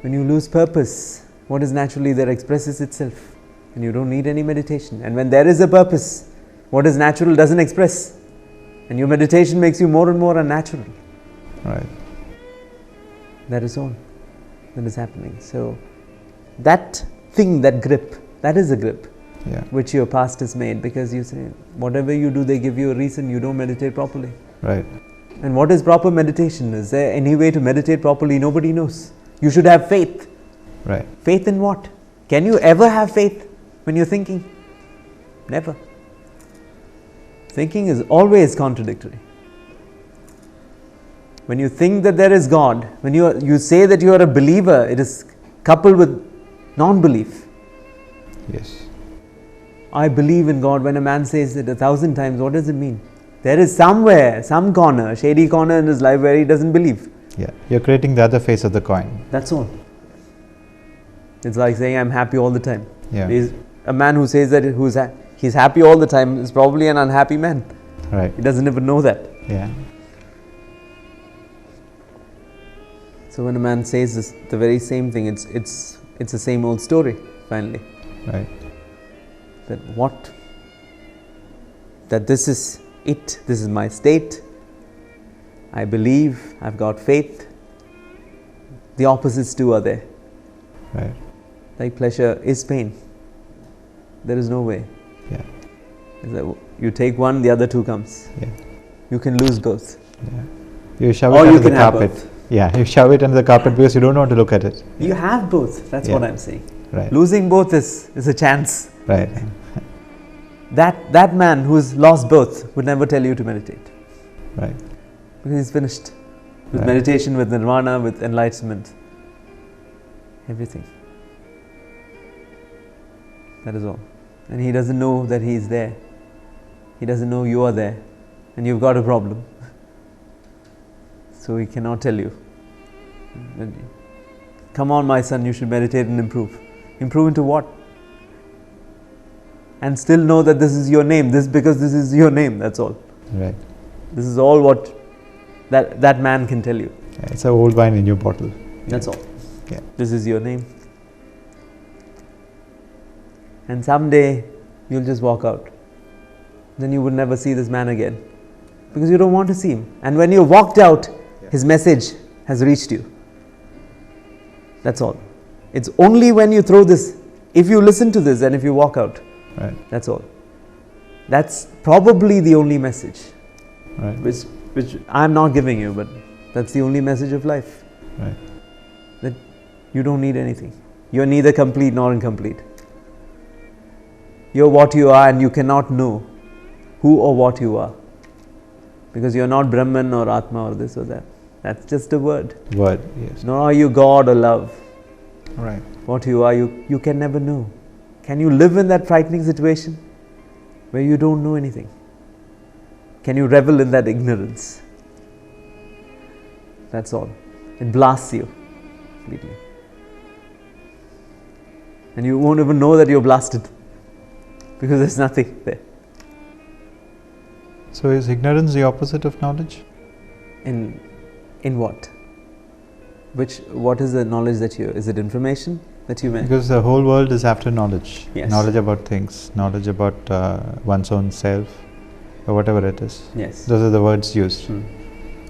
When you lose purpose, what is naturally there expresses itself. And you don't need any meditation. And when there is a purpose, what is natural doesn't express. And your meditation makes you more and more unnatural. Right. That is all that is happening. So that thing, that grip, that is a grip which your past has made, because you say whatever you do, they give you a reason you don't meditate properly. Right. And what is proper meditation? Is there any way to meditate properly? Nobody knows. You should have faith. Right. Faith in what? Can you ever have faith when you're thinking? Never. Thinking is always contradictory. When you think that there is God, when you say that you are a believer, it is coupled with non-belief. Yes. I believe in God. When a man says it 1,000 times, what does it mean? There is somewhere, some corner, shady corner in his life where he doesn't believe. Yeah, you're creating the other face of the coin. That's all. It's like saying I'm happy all the time. Yeah. A man who says that he's happy all the time is probably an unhappy man. Right. He doesn't even know that. Yeah. So when a man says this, the very same thing, it's the same old story. Finally. Right. That this is it. This is my state. I believe. I've got faith. The opposites too are there. Right. Like pleasure is pain. There is no way. Yeah. You take one, the other two comes. Yeah. You can lose both. Yeah. You shove it under the carpet. Yeah, you shove it under the carpet because you don't want to look at it. You have both. That's what I'm saying. Right. Losing both is a chance. Right. That man who's lost both would never tell you to meditate. Right. Because he's finished with meditation, with nirvana, with enlightenment. Everything. That is all. And he doesn't know that he is there. He doesn't know you are there. And you've got a problem. So he cannot tell you. Come on, my son, you should meditate and improve. Improve into what? And still know that this is your name. Because this is your name, that's all. Right. This is all what that man can tell you. Yeah, it's an old wine in your bottle. That's all. Yeah. This is your name. And someday you'll just walk out. Then you would never see this man again. Because you don't want to see him. And when you walked out, his message has reached you. That's all. It's only when you throw this, if you listen to this and if you walk out. Right. That's all. That's probably the only message. Right. Which I'm not giving you, but that's the only message of life. Right. That You don't need anything. You're neither complete nor incomplete. You're what you are, and you cannot know who or what you are. Because you're not Brahman or Atma or this or that. That's just a word. Word, yes. Nor are you God or love. Right. What you are, you can never know. Can you live in that frightening situation where you don't know anything? Can you revel in that ignorance? That's all. It blasts you completely. And you won't even know that you're blasted because there's nothing there. So is ignorance the opposite of knowledge? In what? What is the knowledge that is it information that you meant? Because the whole world is after knowledge. Yes. Knowledge about things, knowledge about one's own self, or whatever it is. Yes. Those are the words used.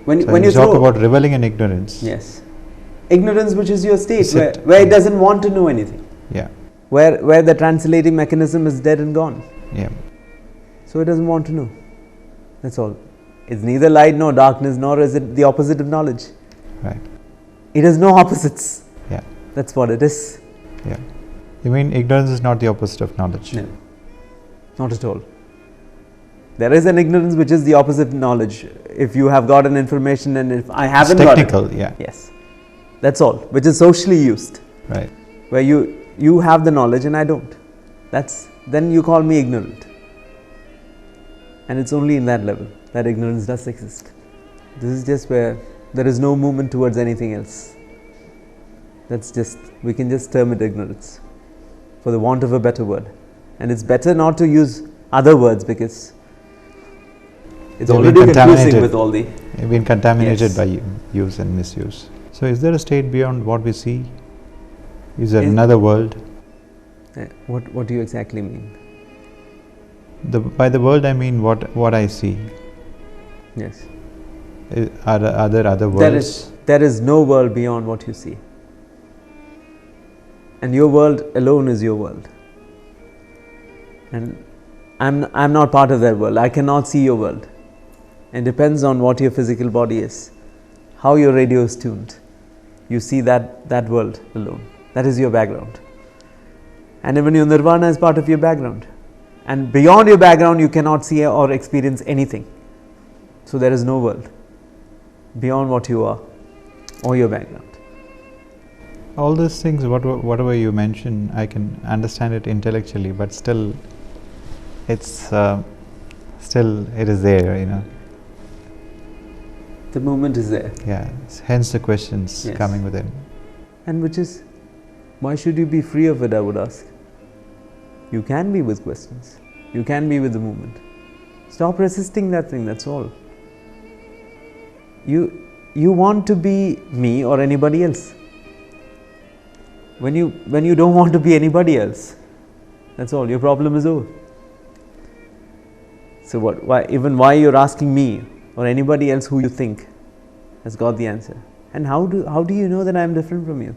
When you you talk about reveling in ignorance. Yes. Ignorance, which is your state, where it doesn't want to know anything. Yeah. Where the translating mechanism is dead and gone. Yeah. So it doesn't want to know. That's all. It's neither light nor darkness, nor is it the opposite of knowledge. Right. It has no opposites. Yeah. That's what it is. Yeah. You mean ignorance is not the opposite of knowledge? No. Not at all. There is an ignorance which is the opposite of knowledge. If you have got an information and if I haven't got it. It's technical, yeah. Yes. That's all. Which is socially used. Right. Where you have the knowledge and I don't. Then you call me ignorant. And it's only in that level that ignorance does exist. This is just where there is no movement towards anything else. We can just term it ignorance, for the want of a better word. And it's better not to use other words because it's already confusing with all the... You've been contaminated by use and misuse. So is there a state beyond what we see? Is there another world? What do you exactly mean? By the world I mean what I see. Yes. Are there other worlds? There is no world beyond what you see. And your world alone is your world. And I'm not part of that world. I cannot see your world. It depends on what your physical body is, how your radio is tuned. You see that world alone. That is your background. And even your nirvana is part of your background. And beyond your background, you cannot see or experience anything. So there is no world beyond what you are or your background. All these things, whatever you mention, I can understand it intellectually, but still, it is there, you know. The movement is there. Yeah, hence the questions coming within. And which is, why should you be free of it, I would ask? You can be with questions. You can be with the movement. Stop resisting that thing, that's all. You want to be me or anybody else. When you don't want to be anybody else, that's all, your problem is over. So why you're asking me or anybody else who you think has got the answer? And how do you know that I'm different from you?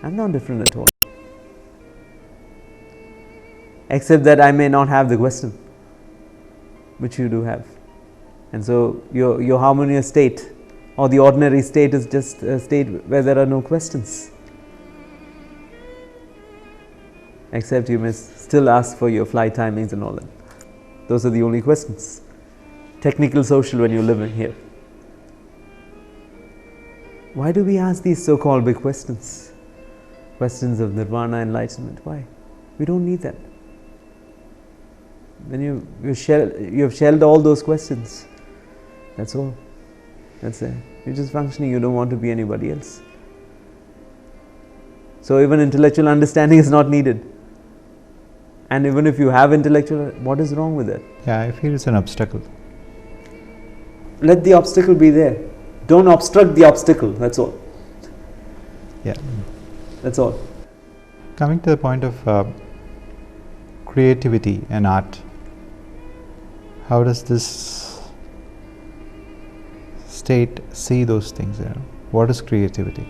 I'm not different at all. Except that I may not have the question, which you do have. And so your harmonious state or the ordinary state is just a state where there are no questions. Except you may still ask for your flight timings and all that. Those are the only questions. Technical, social, when you're living here. Why do we ask these so-called big questions? Questions of nirvana, enlightenment. Why? We don't need that. Then you have shelled all those questions. That's all. That's it. You're just functioning. You don't want to be anybody else. So even intellectual understanding is not needed. And even if you have intellectual, what is wrong with it? Yeah, I feel it's an obstacle. Let the obstacle be there. Don't obstruct the obstacle. That's all. Yeah. That's all. Coming to the point of creativity and art, how does this state see those things? You know? What is creativity?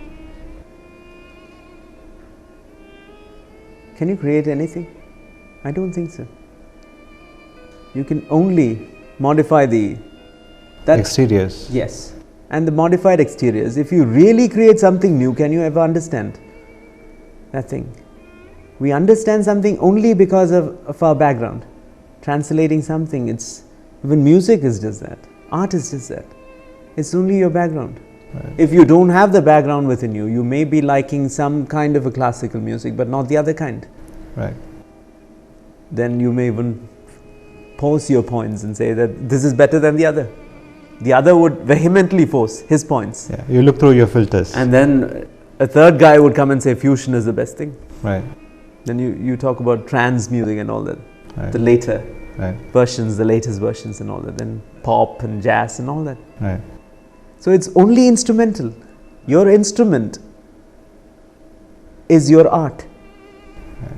Can you create anything? I don't think so. You can only modify the exteriors. Yes. and the modified exteriors. If you really create something new, can you ever understand that thing? We understand something only because of our background. Translating something, even music is just that. Art is just that. It's only your background. Right. If you don't have the background within you, you may be liking some kind of a classical music, but not the other kind. Right. Then you may even force your points and say that this is better than the other. The other would vehemently force his points. Yeah. You look through your filters. And then a third guy would come and say fusion is the best thing. Right. Then you talk about trance music and all that. Right. The later versions, the latest versions and all that. Then pop and jazz and all that. Right. So it's only instrumental. Your instrument is your art. Right.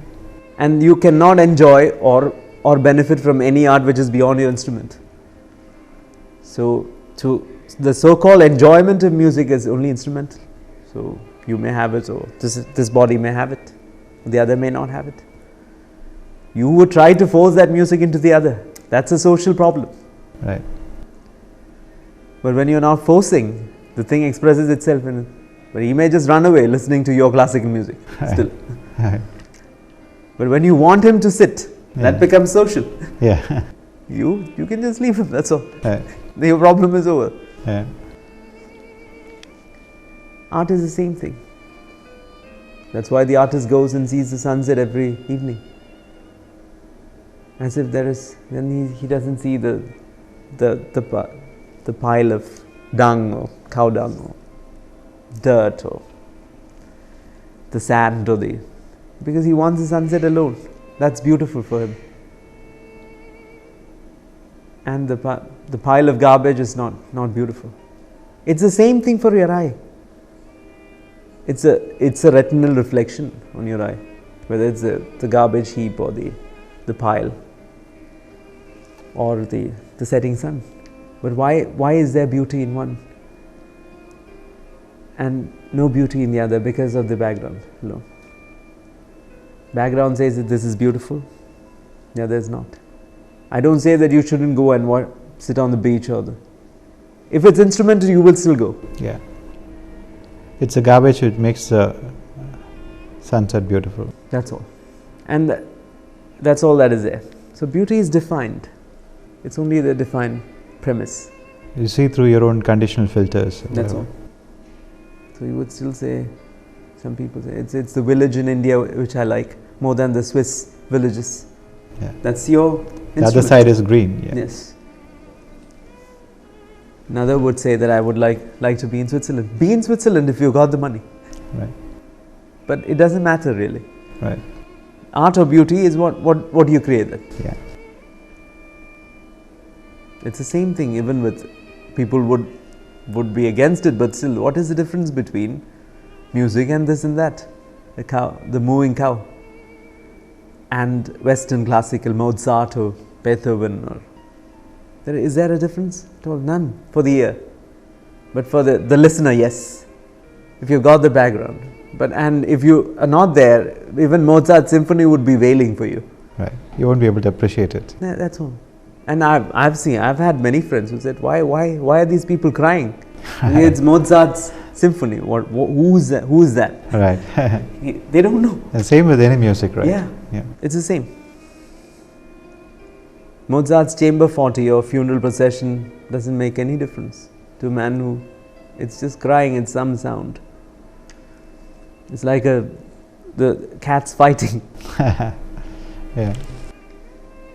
And you cannot enjoy or benefit from any art which is beyond your instrument. So the so-called enjoyment of music is only instrumental. So you may have it, or this body may have it, the other may not have it. You would try to force that music into the other. That's a social problem. Right. But when you're not forcing, the thing expresses itself in it. But he may just run away listening to your classical music still. Right. But when you want him to sit, that becomes social. Yeah. You can just leave him, that's all. Right. Your problem is over. Yeah. Art is the same thing. That's why the artist goes and sees the sunset every evening. As if then he doesn't see the pile of dung or cow dung or dirt or the sand because he wants the sunset alone. That's beautiful for him. And the pile of garbage is not beautiful. It's the same thing for your eye. It's a retinal reflection on your eye, whether it's the garbage heap or the pile or the setting sun. But why is there beauty in one and no beauty in the other? Because of the background alone. Background says that this is beautiful, the other is not. I don't say that you shouldn't go and sit on the beach if it's instrumental, you will still go. Yeah. It's a garbage which makes the sunset beautiful. That's all. And that's all that is there. So beauty is defined. It's only the defined premise. You see through your own conditional filters. That's all. So you would still say, some people say, it's the village in India which I like more than the Swiss villages. Yeah. That's your instrument. The other side is green. Yeah. Yes. Another would say that I would like to be in Switzerland. Be in Switzerland if you got the money. Right. But it doesn't matter really. Right. Art or beauty is what you create it. Yeah. It's the same thing. Even with people would be against it, but still, what is the difference between music and this and that? The cow, the mooing cow, and Western classical Mozart or Beethoven, or is there a difference at all? None for the ear, but for the listener, yes. If you've got the background, and if you are not there, even Mozart's symphony would be wailing for you. Right. You won't be able to appreciate it. Yeah, that's all. And I've had many friends who said, why are these people crying? It's Mozart's symphony. Who's that? Right. They don't know. And same with any music, right? Yeah. It's the same. Mozart's Chamber 40 or Funeral Procession doesn't make any difference to a man who, it's just crying, it's some sound. It's like the cats fighting. Yeah.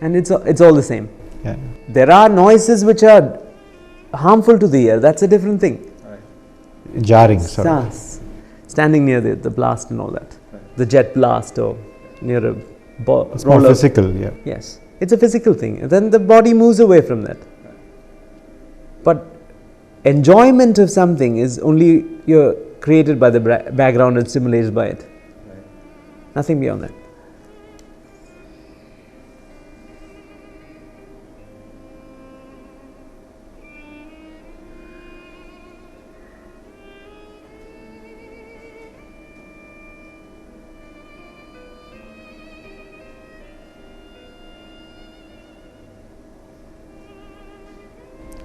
And it's all the same. Yeah. There are noises which are harmful to the ear. That's a different thing. Right. Jarring, sorry. Standing near the blast and all that. Right. The jet blast or near a it's more physical, yeah. Yes. It's a physical thing. And then the body moves away from that. Right. But enjoyment of something is only created by the background and stimulated by it. Right. Nothing beyond that.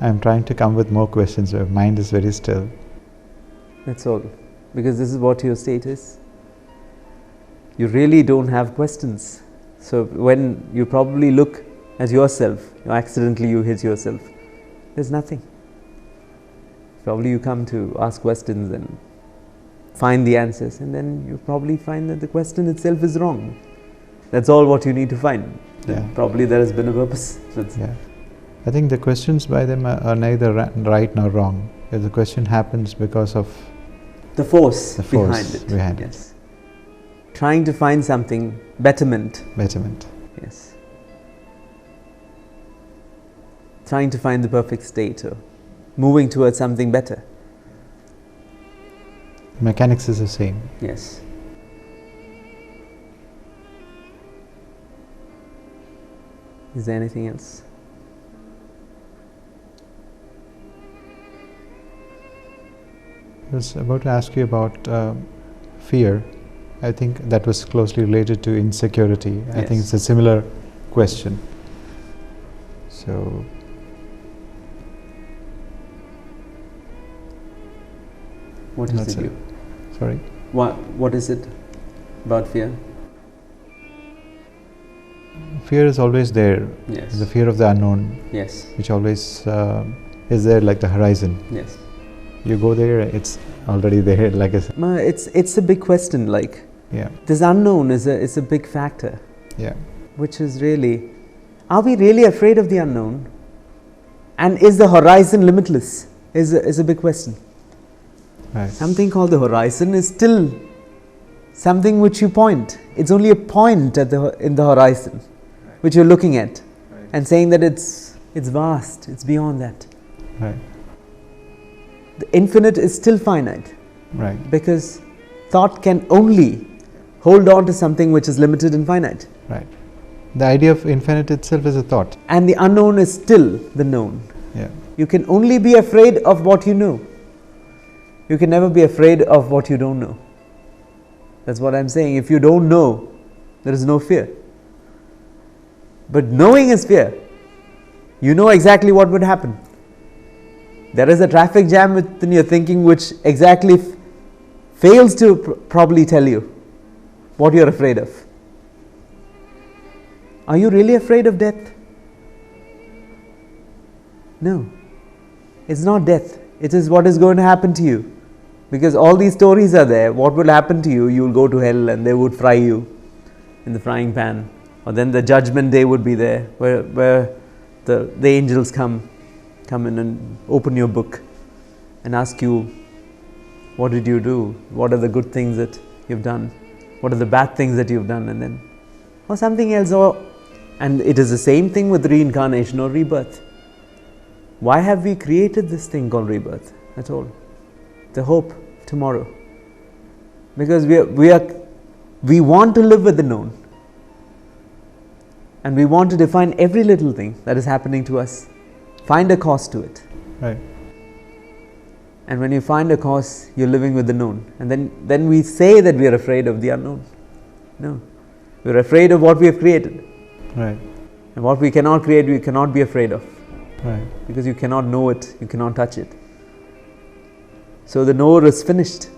I'm trying to come with more questions. My mind is very still. That's all. Because this is what your state is. You really don't have questions. So when you probably look at yourself, accidentally you hit yourself, there's nothing. Probably you come to ask questions and find the answers, and then you probably find that the question itself is wrong. That's all what you need to find. Yeah. Probably there has been a purpose. Yeah. I think the questions by them are neither right nor wrong. If the question happens because of the force behind it. Yes. Trying to find something, betterment. Yes. Trying to find the perfect state, or moving towards something better. Mechanics is the same. Yes. Is there anything else? I was about to ask you about fear. I think that was closely related to insecurity. Yes. I think it's a similar question. So, what is it? Sorry? What is it about fear? Fear is always there. Yes. The fear of the unknown. Yes. Which always is there, like the horizon. Yes. You go there, it's already there. Like it's a big question. Like, yeah, this unknown is a big factor. Yeah. Which is really, are we really afraid of the unknown? And is the horizon limitless? Is a big question. Right. Something called the horizon is still something which you point. It's only a point in the horizon, which you're looking at, and saying that it's vast. It's beyond that. Right. The infinite is still finite. Right. Because thought can only hold on to something which is limited and finite. Right. The idea of infinite itself is a thought. And the unknown is still the known. Yeah. You can only be afraid of what you know. You can never be afraid of what you don't know. That's what I'm saying. If you don't know, there is no fear. But knowing is fear. You know exactly what would happen. There is a traffic jam within your thinking which exactly fails to probably tell you what you're afraid of. Are you really afraid of death? No. It's not death. It is what is going to happen to you. Because all these stories are there. What will happen to you? You will go to hell and they would fry you in the frying pan. Or then the judgment day would be there, where the angels come in and open your book and ask you, what did you do? What are the good things that you've done? What are the bad things that you've done? And then, or something else. And it is the same thing with reincarnation or rebirth. Why have we created this thing called rebirth at all? The hope of tomorrow. Because we want to live with the known. And we want to define every little thing that is happening to us. Find a cause to it. Right. And when you find a cause, you're living with the known. And then we say that we are afraid of the unknown. No. We're afraid of what we have created. Right. And what we cannot create, we cannot be afraid of. Right. Because you cannot know it, you cannot touch it. So the knower is finished.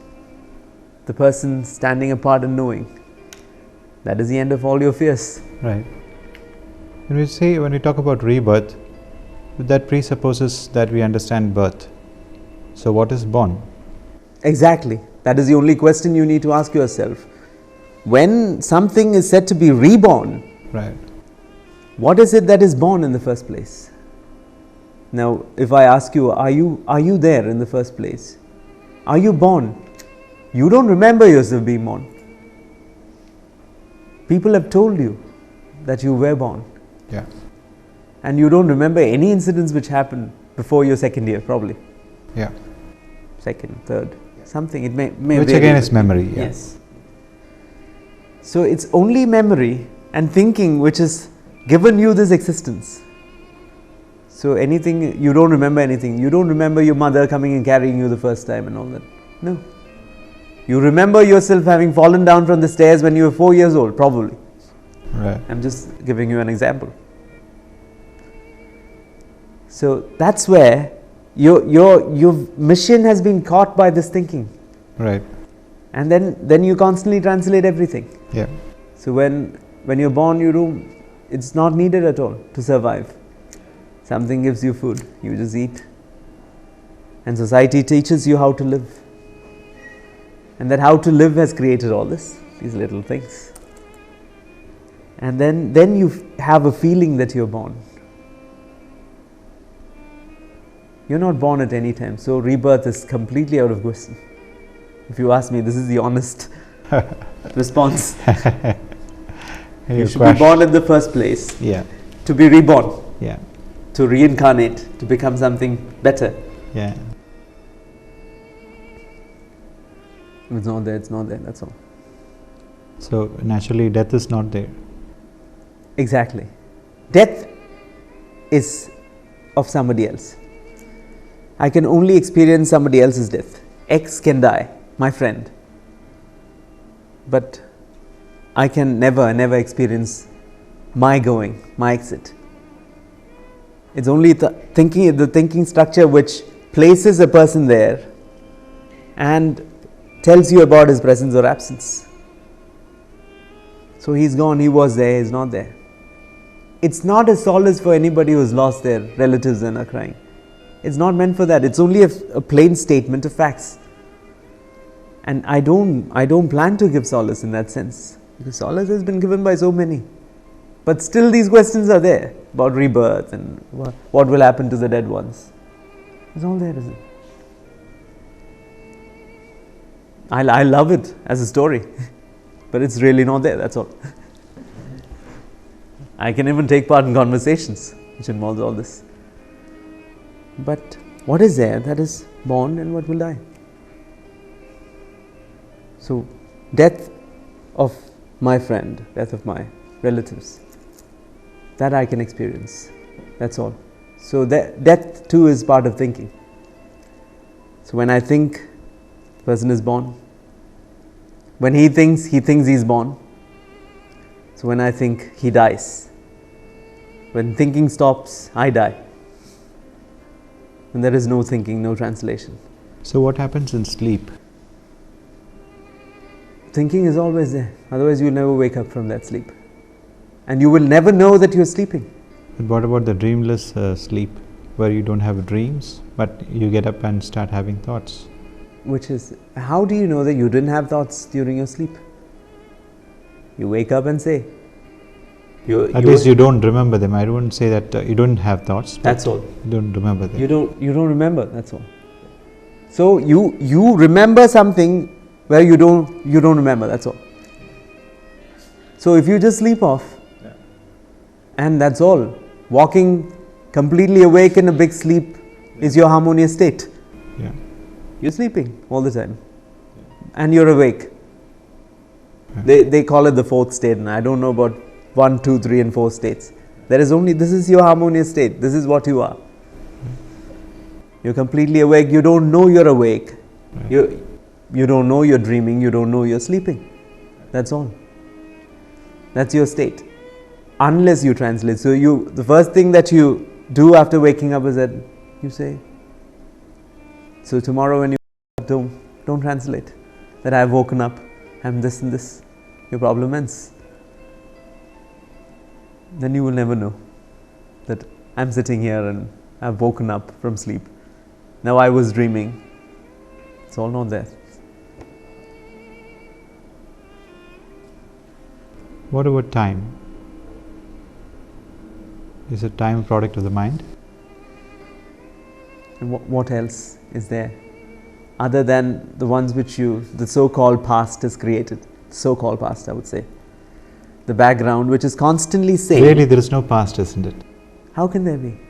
The person standing apart and knowing. That is the end of all your fears. Right. When we talk about rebirth, that presupposes that we understand birth. So what is born? Exactly. That is the only question you need to ask yourself. When something is said to be reborn, right, what is it that is born in the first place? Now, if I ask you, are you there in the first place? Are you born? You don't remember yourself being born. People have told you that you were born. Yeah. And you don't remember any incidents which happened before your second year, probably. Yeah. Second, third, something. It may which again is memory. Yeah. Yes. So it's only memory and thinking which has given you this existence. So anything, you don't remember anything. You don't remember your mother coming and carrying you the first time and all that. No. You remember yourself having fallen down from the stairs when you were 4 years old, probably. Right. I'm just giving you an example. So that's where your mission has been caught by this thinking. Right. And then you constantly translate everything. Yeah. So when you're born, it's not needed at all to survive. Something gives you food, you just eat. And society teaches you how to live. And that how to live has created all these little things. And then you have a feeling that you're born. You're not born at any time, so rebirth is completely out of question. If you ask me, this is the honest response. You should be born in the first place. Yeah. To be reborn. Yeah. To reincarnate, to become something better. Yeah. If it's not there, it's not there, that's all. So naturally death is not there. Exactly. Death is of somebody else. I can only experience somebody else's death. X can die, my friend. But I can never experience my going, my exit. It's only the thinking structure which places a person there and tells you about his presence or absence. So he's gone, he was there, he's not there. It's not a solace for anybody who's lost their relatives and are crying. It's not meant for that. It's only a plain statement of facts. And I don't plan to give solace in that sense, because solace has been given by so many. But still these questions are there about rebirth and what will happen to the dead ones. It's all there, isn't it? I love it as a story, but it's really not there, that's all. I can even take part in conversations which involves all this. But what is there? That is born and what will die. So, death of my friend, death of my relatives, that I can experience. That's all. So, death too is part of thinking. So, when I think the person is born, when he thinks he's born. So, when I think he dies. When thinking stops, I die. And there is no thinking, no translation. So what happens in sleep? Thinking is always there. Otherwise, you'll never wake up from that sleep. And you will never know that you're sleeping. But what about the dreamless sleep, where you don't have dreams, but you get up and start having thoughts? Which is, how do you know that you didn't have thoughts during your sleep? You wake up and say. At least you don't remember them. I don't say that you don't have thoughts. That's all. You don't remember them. You don't remember. That's all. So you remember something where you don't remember. That's all. So if you just sleep off, and that's all. Walking completely awake in a big sleep is your harmonious state. Yeah. You're sleeping all the time, and you're awake. They call it the fourth state, and I don't know about 1, 2, 3 and 4 states. There is only, this is your harmonious state. This is what you are. You're completely awake. You don't know you're awake. Right. You don't know you're dreaming. You don't know you're sleeping. That's all. That's your state. Unless you translate. So the first thing that you do after waking up is that you say, so tomorrow when you wake up, don't translate. That I've woken up, I'm this and this. Your problem ends. Then you will never know that I'm sitting here and I've woken up from sleep. Now I was dreaming. It's all not there. What about time? Is it time a product of the mind? And what else is there? Other than the ones which the so-called past has created. So-called past, I would say. The background which is constantly saying. Really, there is no past, isn't it? How can there be?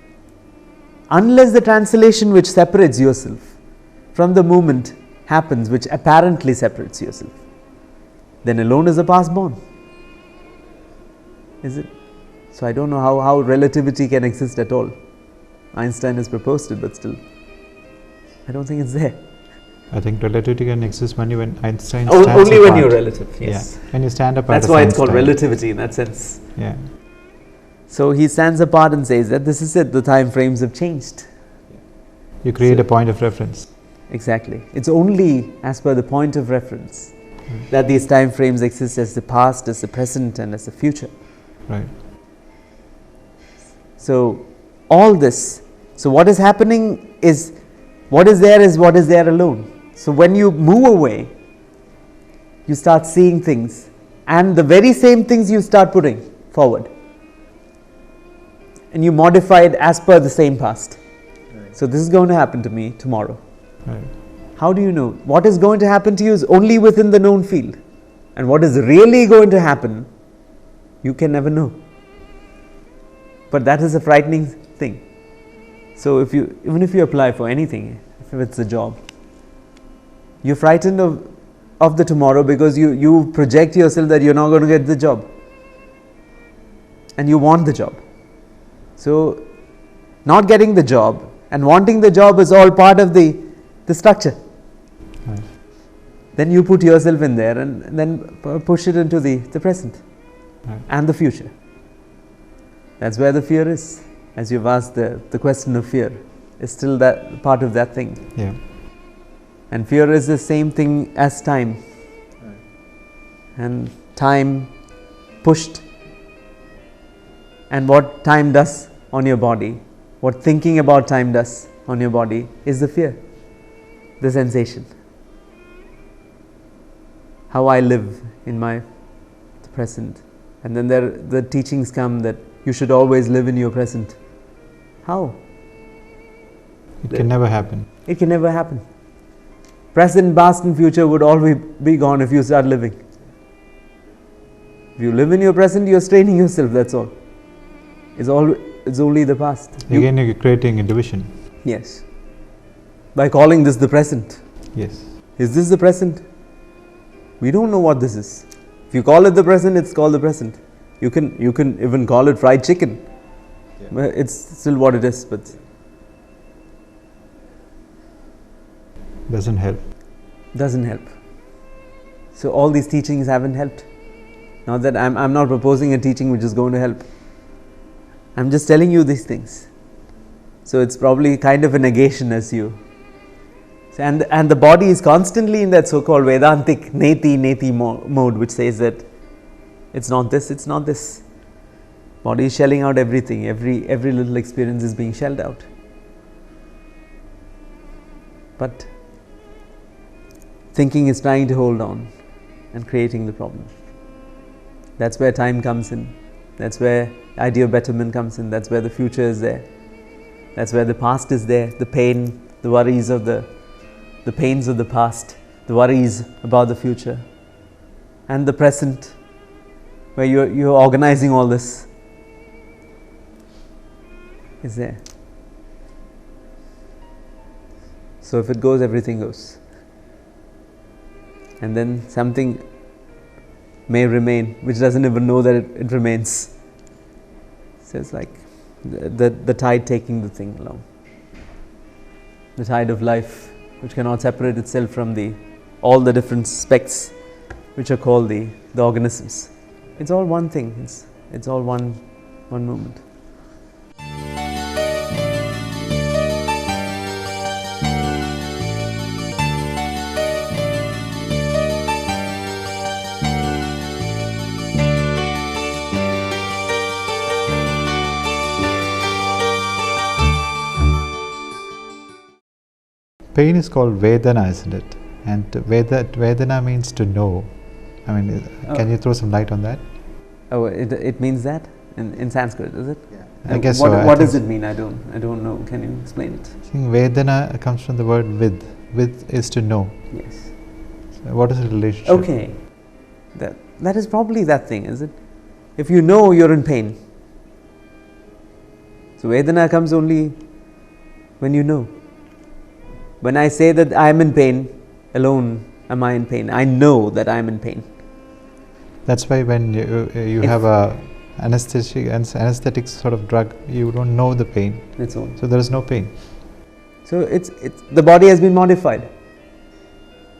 Unless the translation which separates yourself from the moment happens, which apparently separates yourself, then alone is the past born. Is it? So I don't know how relativity can exist at all. Einstein has proposed it, but still, I don't think it's there. I think relativity can exist only when Einstein stands only apart. When you're relative, yes. Yeah. When you stand apart. That's why it's called relativity in that sense. Yeah. So he stands apart and says that this is it, the time frames have changed. You create a point of reference. Exactly. It's only as per the point of reference that these time frames exist, as the past, as the present, and as the future. Right. So all this, so what is happening is what is there alone. So when you move away, you start seeing things, and the very same things you start putting forward, and you modify it as per the same past. Right. So this is going to happen to me tomorrow. Right. How do you know? What is going to happen to you is only within the known field, and what is really going to happen, you can never know. But that is a frightening thing. So even if you apply for anything, if it's a job, you're frightened of the tomorrow because you project yourself that you're not going to get the job, and you want the job. So not getting the job and wanting the job is all part of the structure. Right. Then you put yourself in there and then push it into the present. Right. And the future. That's where the fear is. As you've asked, the question of fear is still that part of that thing. Yeah. And fear is the same thing as time. Right. And time pushed. And what time does on your body, what thinking about time does on your body, is the fear, the sensation. How I live in the present. And then the teachings come that you should always live in your present. How? It can never happen. It can never happen. Present, past and future would always be gone if you start living. If you live in your present, you're straining yourself, that's all. It's only the past. Again, you're creating a division. Yes. By calling this the present. Yes. Is this the present? We don't know what this is. If you call it the present, it's called the present. You can even call it fried chicken. Yeah. It's still what it is, but doesn't help. Doesn't help. So all these teachings haven't helped. Not that I'm not proposing a teaching which is going to help. I'm just telling you these things. So it's probably kind of a negation as you. And the body is constantly in that so-called Vedantic neti mode, which says that it's not this, it's not this. Body is shelling out everything. Every little experience is being shelled out. But thinking is trying to hold on and creating the problem. That's where time comes in. That's where the idea of betterment comes in. That's where the future is there. That's where the past is there. The pain, the worries of the pains of the past, the worries about the future, and the present, where you're organizing all this, is there. So if it goes, everything goes. And then something may remain which doesn't even know that it remains. So it's like the tide taking the thing along. The tide of life, which cannot separate itself from all the different specks which are called the organisms. It's all one thing. It's all one movement. Pain is called Vedana, isn't it? And Vedana means to know. I mean, can you throw some light on that? Oh, it means that in Sanskrit, is it? Yeah. I guess so. What does it mean? I don't know. Can you explain it? I think Vedana comes from the word vid. Vid is to know. Yes. So what is the relationship? Okay. That is probably that thing, is it? If you know you're in pain. So Vedana comes only when you know. When I say that I am in pain, alone am I in pain. I know that I am in pain. That's why when you have a anesthetic sort of drug, you don't know the pain. That's all. So there is no pain. So it's the body has been modified.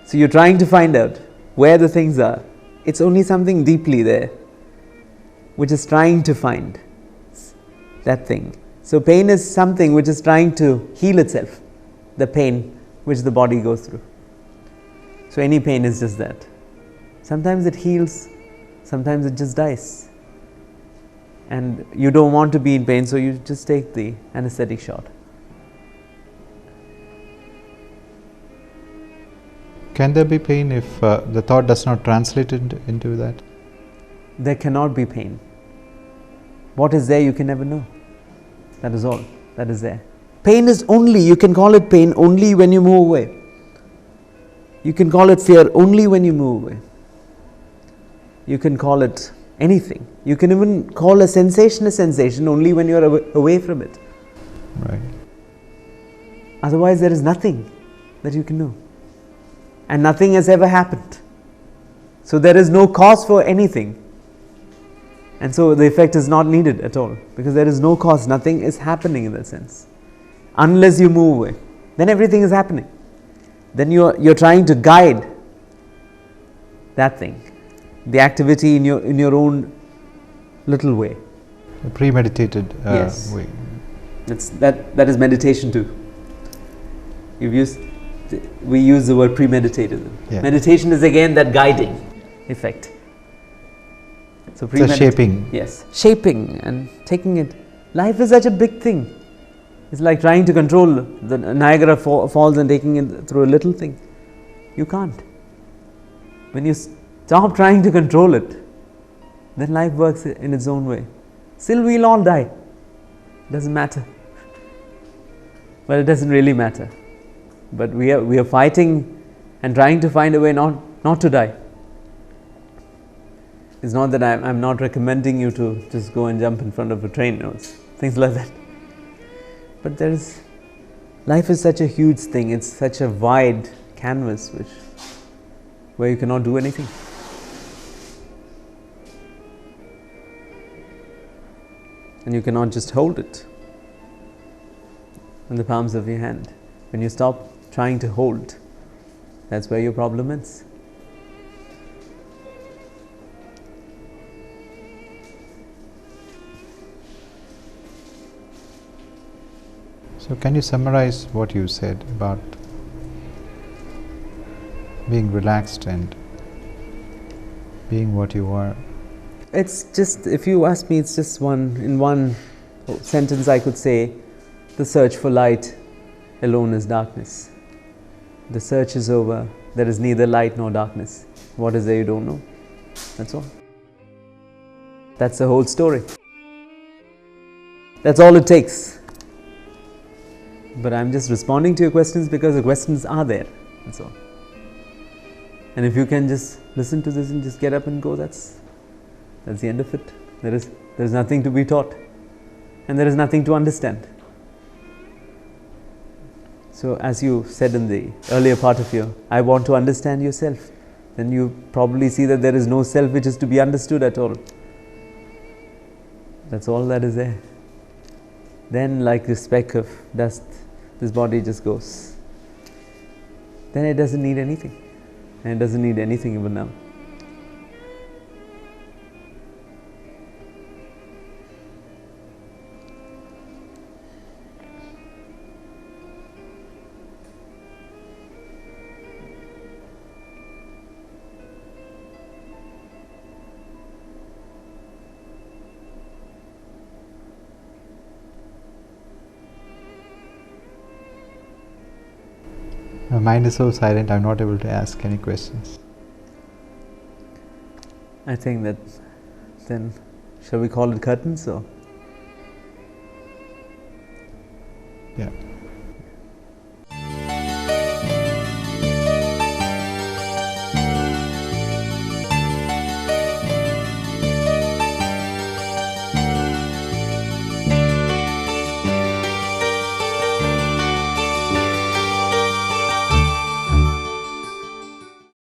So you're trying to find out where the things are. It's only something deeply there, which is trying to find that thing. So pain is something which is trying to heal itself, the pain which the body goes through. So any pain is just that. Sometimes it heals, sometimes it just dies. And you don't want to be in pain, so you just take the anesthetic shot. Can there be pain if the thought does not translate into that? There cannot be pain. What is there you can never know. That is all that is there. Pain is only, you can call it pain only when you move away. You can call it fear only when you move away. You can call it anything. You can even call a sensation only when you are away from it. Right. Otherwise there is nothing that you can know. And nothing has ever happened. So there is no cause for anything. And so the effect is not needed at all, because there is no cause, nothing is happening in that sense. Unless you move away, then everything is happening. Then you're trying to guide that thing, the activity in your own little way. A premeditated yes. way. That is meditation too. We use the word premeditated. Yeah. Meditation is again that guiding effect. So it's a shaping. Yes, shaping and taking it. Life is such a big thing. It's like trying to control the Niagara Falls and taking it through a little thing. You can't. When you stop trying to control it, then life works in its own way. Still we'll all die. Doesn't matter. Well, it doesn't really matter. But we are fighting and trying to find a way not to die. It's not that I'm not recommending you to just go and jump in front of a train, things like that. But life is such a huge thing. It's such a wide canvas where you cannot do anything. And you cannot just hold it in the palms of your hand. When you stop trying to hold, that's where your problem is. So can you summarize what you said about being relaxed and being what you are? It's just, if you ask me, it's just in one sentence I could say, the search for light alone is darkness. The search is over. There is neither light nor darkness. What is there you don't know? That's all. That's the whole story. That's all it takes. But I'm just responding to your questions because the questions are there. That's all. And if you can just listen to this and just get up and go, that's the end of it. There is nothing to be taught, and there is nothing to understand. So as you said in the earlier part of your, I want to understand yourself, then you probably see that there is no self which is to be understood at all. That's all that is there. Then, like a speck of dust, this body just goes. Then it doesn't need anything, and it doesn't need anything even now. My mind is so silent, I'm not able to ask any questions. I think that then, shall we call it curtains or? Yeah.